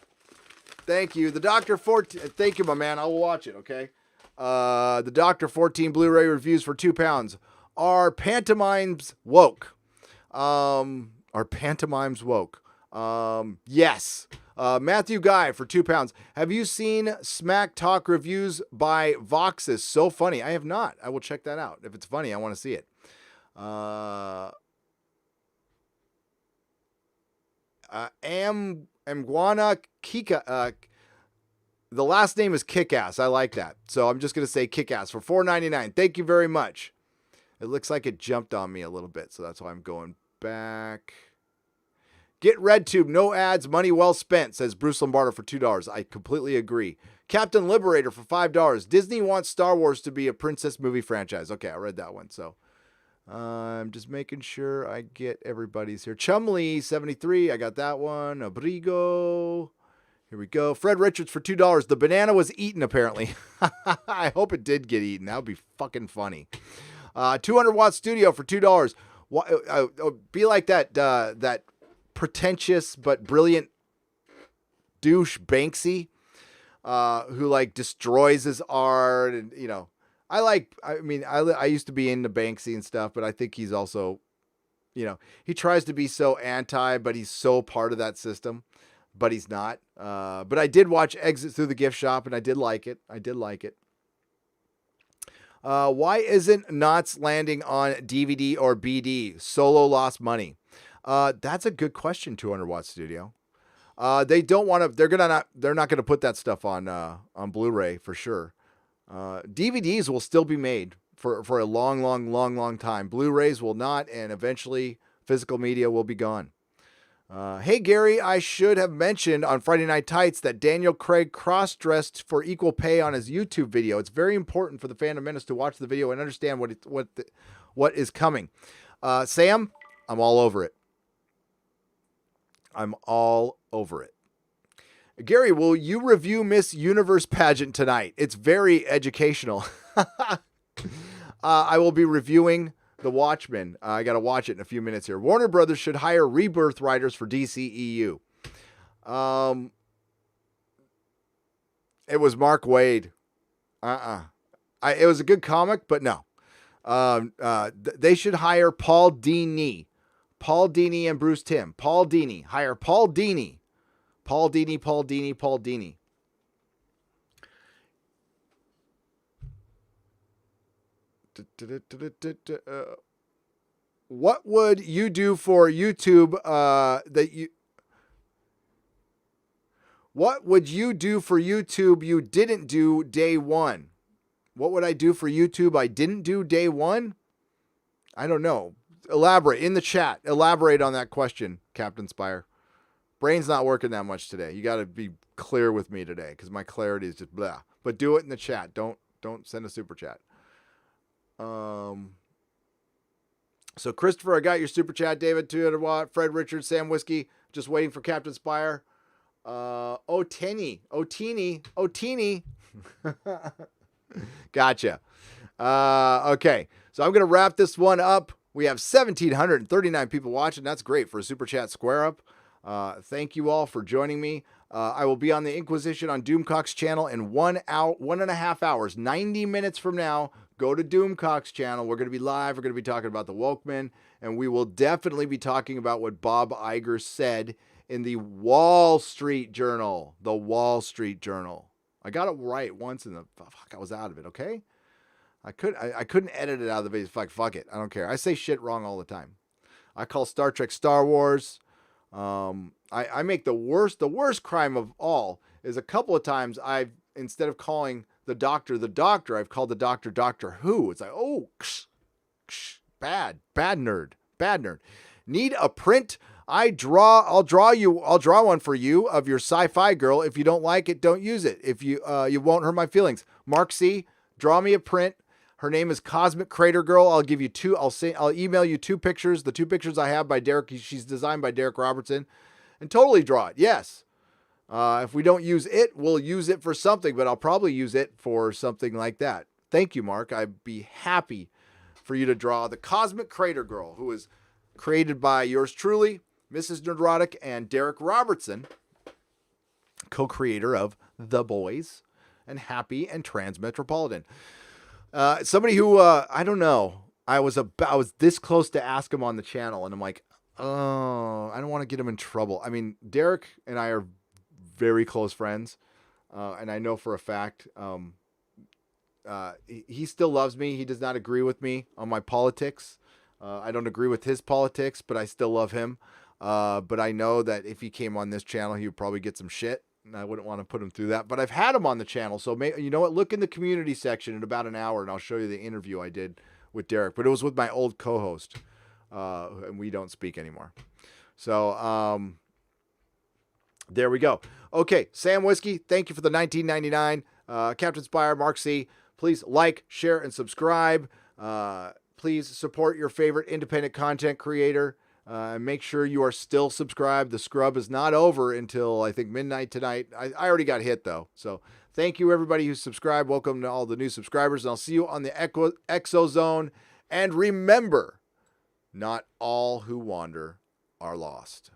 Thank you. The Dr. 14. Thank you, my man. I'll watch it, okay? The Dr. 14 Blu-ray reviews for £2. Are pantomimes woke? Are pantomimes woke? Yes. Matthew Guy for £2. Have you seen Smack Talk reviews by Voxus? So funny. I have not. I will check that out. If it's funny, I want to see it. Amguana Kika. The last name is Kickass. I like that. So I'm just going to say Kickass for $4.99. Thank you very much. It looks like it jumped on me a little bit, so that's why I'm going back. Get RedTube, no ads, money well spent, says Bruce Lombardo for $2. I completely agree. Captain Liberator for $5. Disney wants Star Wars to be a princess movie franchise. Okay, I read that one, so I'm just making sure I get everybody's here. Chumley, 73, I got that one. Abrigo. Here we go. Fred Richards for $2. The banana was eaten, apparently. I hope it did get eaten. That would be fucking funny. 200-watt studio for $2. Be like that pretentious but brilliant douche Banksy, who like destroys his art, and I used to be into Banksy and stuff, but I think he's also, he tries to be so anti, but he's so part of that system, but he's not. But I did watch Exit Through the Gift Shop, and I did like it. Why isn't Knots landing on DVD or BD? Solo lost money. That's a good question, 200-watt studio. They don't want to. They're not gonna put that stuff on Blu-ray for sure. DVDs will still be made for a long time. Blu-rays will not, and eventually physical media will be gone. Hey, Gary, I should have mentioned on Friday Night Tights that Daniel Craig cross-dressed for equal pay on his YouTube video. It's very important for the Fandom Menace to watch the video and understand what is coming. Sam, I'm all over it. I'm all over it. Gary, will you review Miss Universe pageant tonight? It's very educational. I will be reviewing The Watchmen. I got to watch it in a few minutes here. Warner Brothers should hire Rebirth writers for DCEU. It was Mark Waid. It was a good comic, but no. They should hire Paul Dini. Paul Dini and Bruce Timm. Paul Dini. Hire Paul Dini. Paul Dini, Paul Dini, Paul Dini. What would you do for YouTube What would you do for YouTube you didn't do day one? What would I do for YouTube I didn't do day one? I don't know. Elaborate in the chat. Elaborate on that question, Captain Spire. Brain's not working that much today. You got to be clear with me today because my clarity is just blah. But do it in the chat. Don't send a super chat. So Christopher, I got your super chat. David, 200 watt. Fred Richards, Sam Whiskey. Just waiting for Captain Spire. Otini. Gotcha. Okay. So I'm going to wrap this one up. We have 1,739 people watching. That's great for a super chat square up. Thank you all for joining me. I will be on the Inquisition on Doomcock's channel in 1.5 hours, 90 minutes from now. Go to Doomcock's channel. We're going to be live. We're going to be talking about the Wokeman, and we will definitely be talking about what Bob Iger said in the Wall Street Journal. The Wall Street Journal. I got it right once in the fuck. I was out of it. Okay. I couldn't edit it out of the video. Fuck it. I don't care. I say shit wrong all the time. I call Star Trek Star Wars. I make the worst crime of all is a couple of times instead of calling the doctor, I've called the doctor, Doctor Who. It's like, oh, bad nerd. Need a print? I'll draw one for you of your sci-fi girl. If you don't like it, don't use it. If you won't hurt my feelings. Mark C, draw me a print. Her name is Cosmic Crater Girl. I'll give you two. I'll email you two pictures. The two pictures I have by Derek. She's designed by Derek Robertson, and totally draw it. Yes. If we don't use it, we'll use it for something, but I'll probably use it for something like that. Thank you, Mark. I'd be happy for you to draw the Cosmic Crater Girl, who is created by yours truly, Mrs. Nerdrotic, and Derek Robertson, co-creator of The Boys and Happy and Transmetropolitan. Somebody who, I don't know, I was this close to ask him on the channel, and I'm like, oh, I don't want to get him in trouble. I mean, Derek and I are very close friends, and I know for a fact he still loves me. He does not agree with me on my politics. I don't agree with his politics, but I still love him. But I know that if he came on this channel, he would probably get some shit. And I wouldn't want to put him through that, but I've had him on the channel. So you know what? Look in the community section in about an hour and I'll show you the interview I did with Derek, but it was with my old co-host, and we don't speak anymore. So, there we go. Okay. Sam Whiskey, thank you for the 1999, Captain Spire, Mark C, please like, share, and subscribe. Please support your favorite independent content creator. Make sure you are still subscribed. The scrub is not over until I think midnight tonight. I already got hit though. So thank you everybody who subscribed. Welcome to all the new subscribers. And I'll see you on the Exozone. And remember, not all who wander are lost.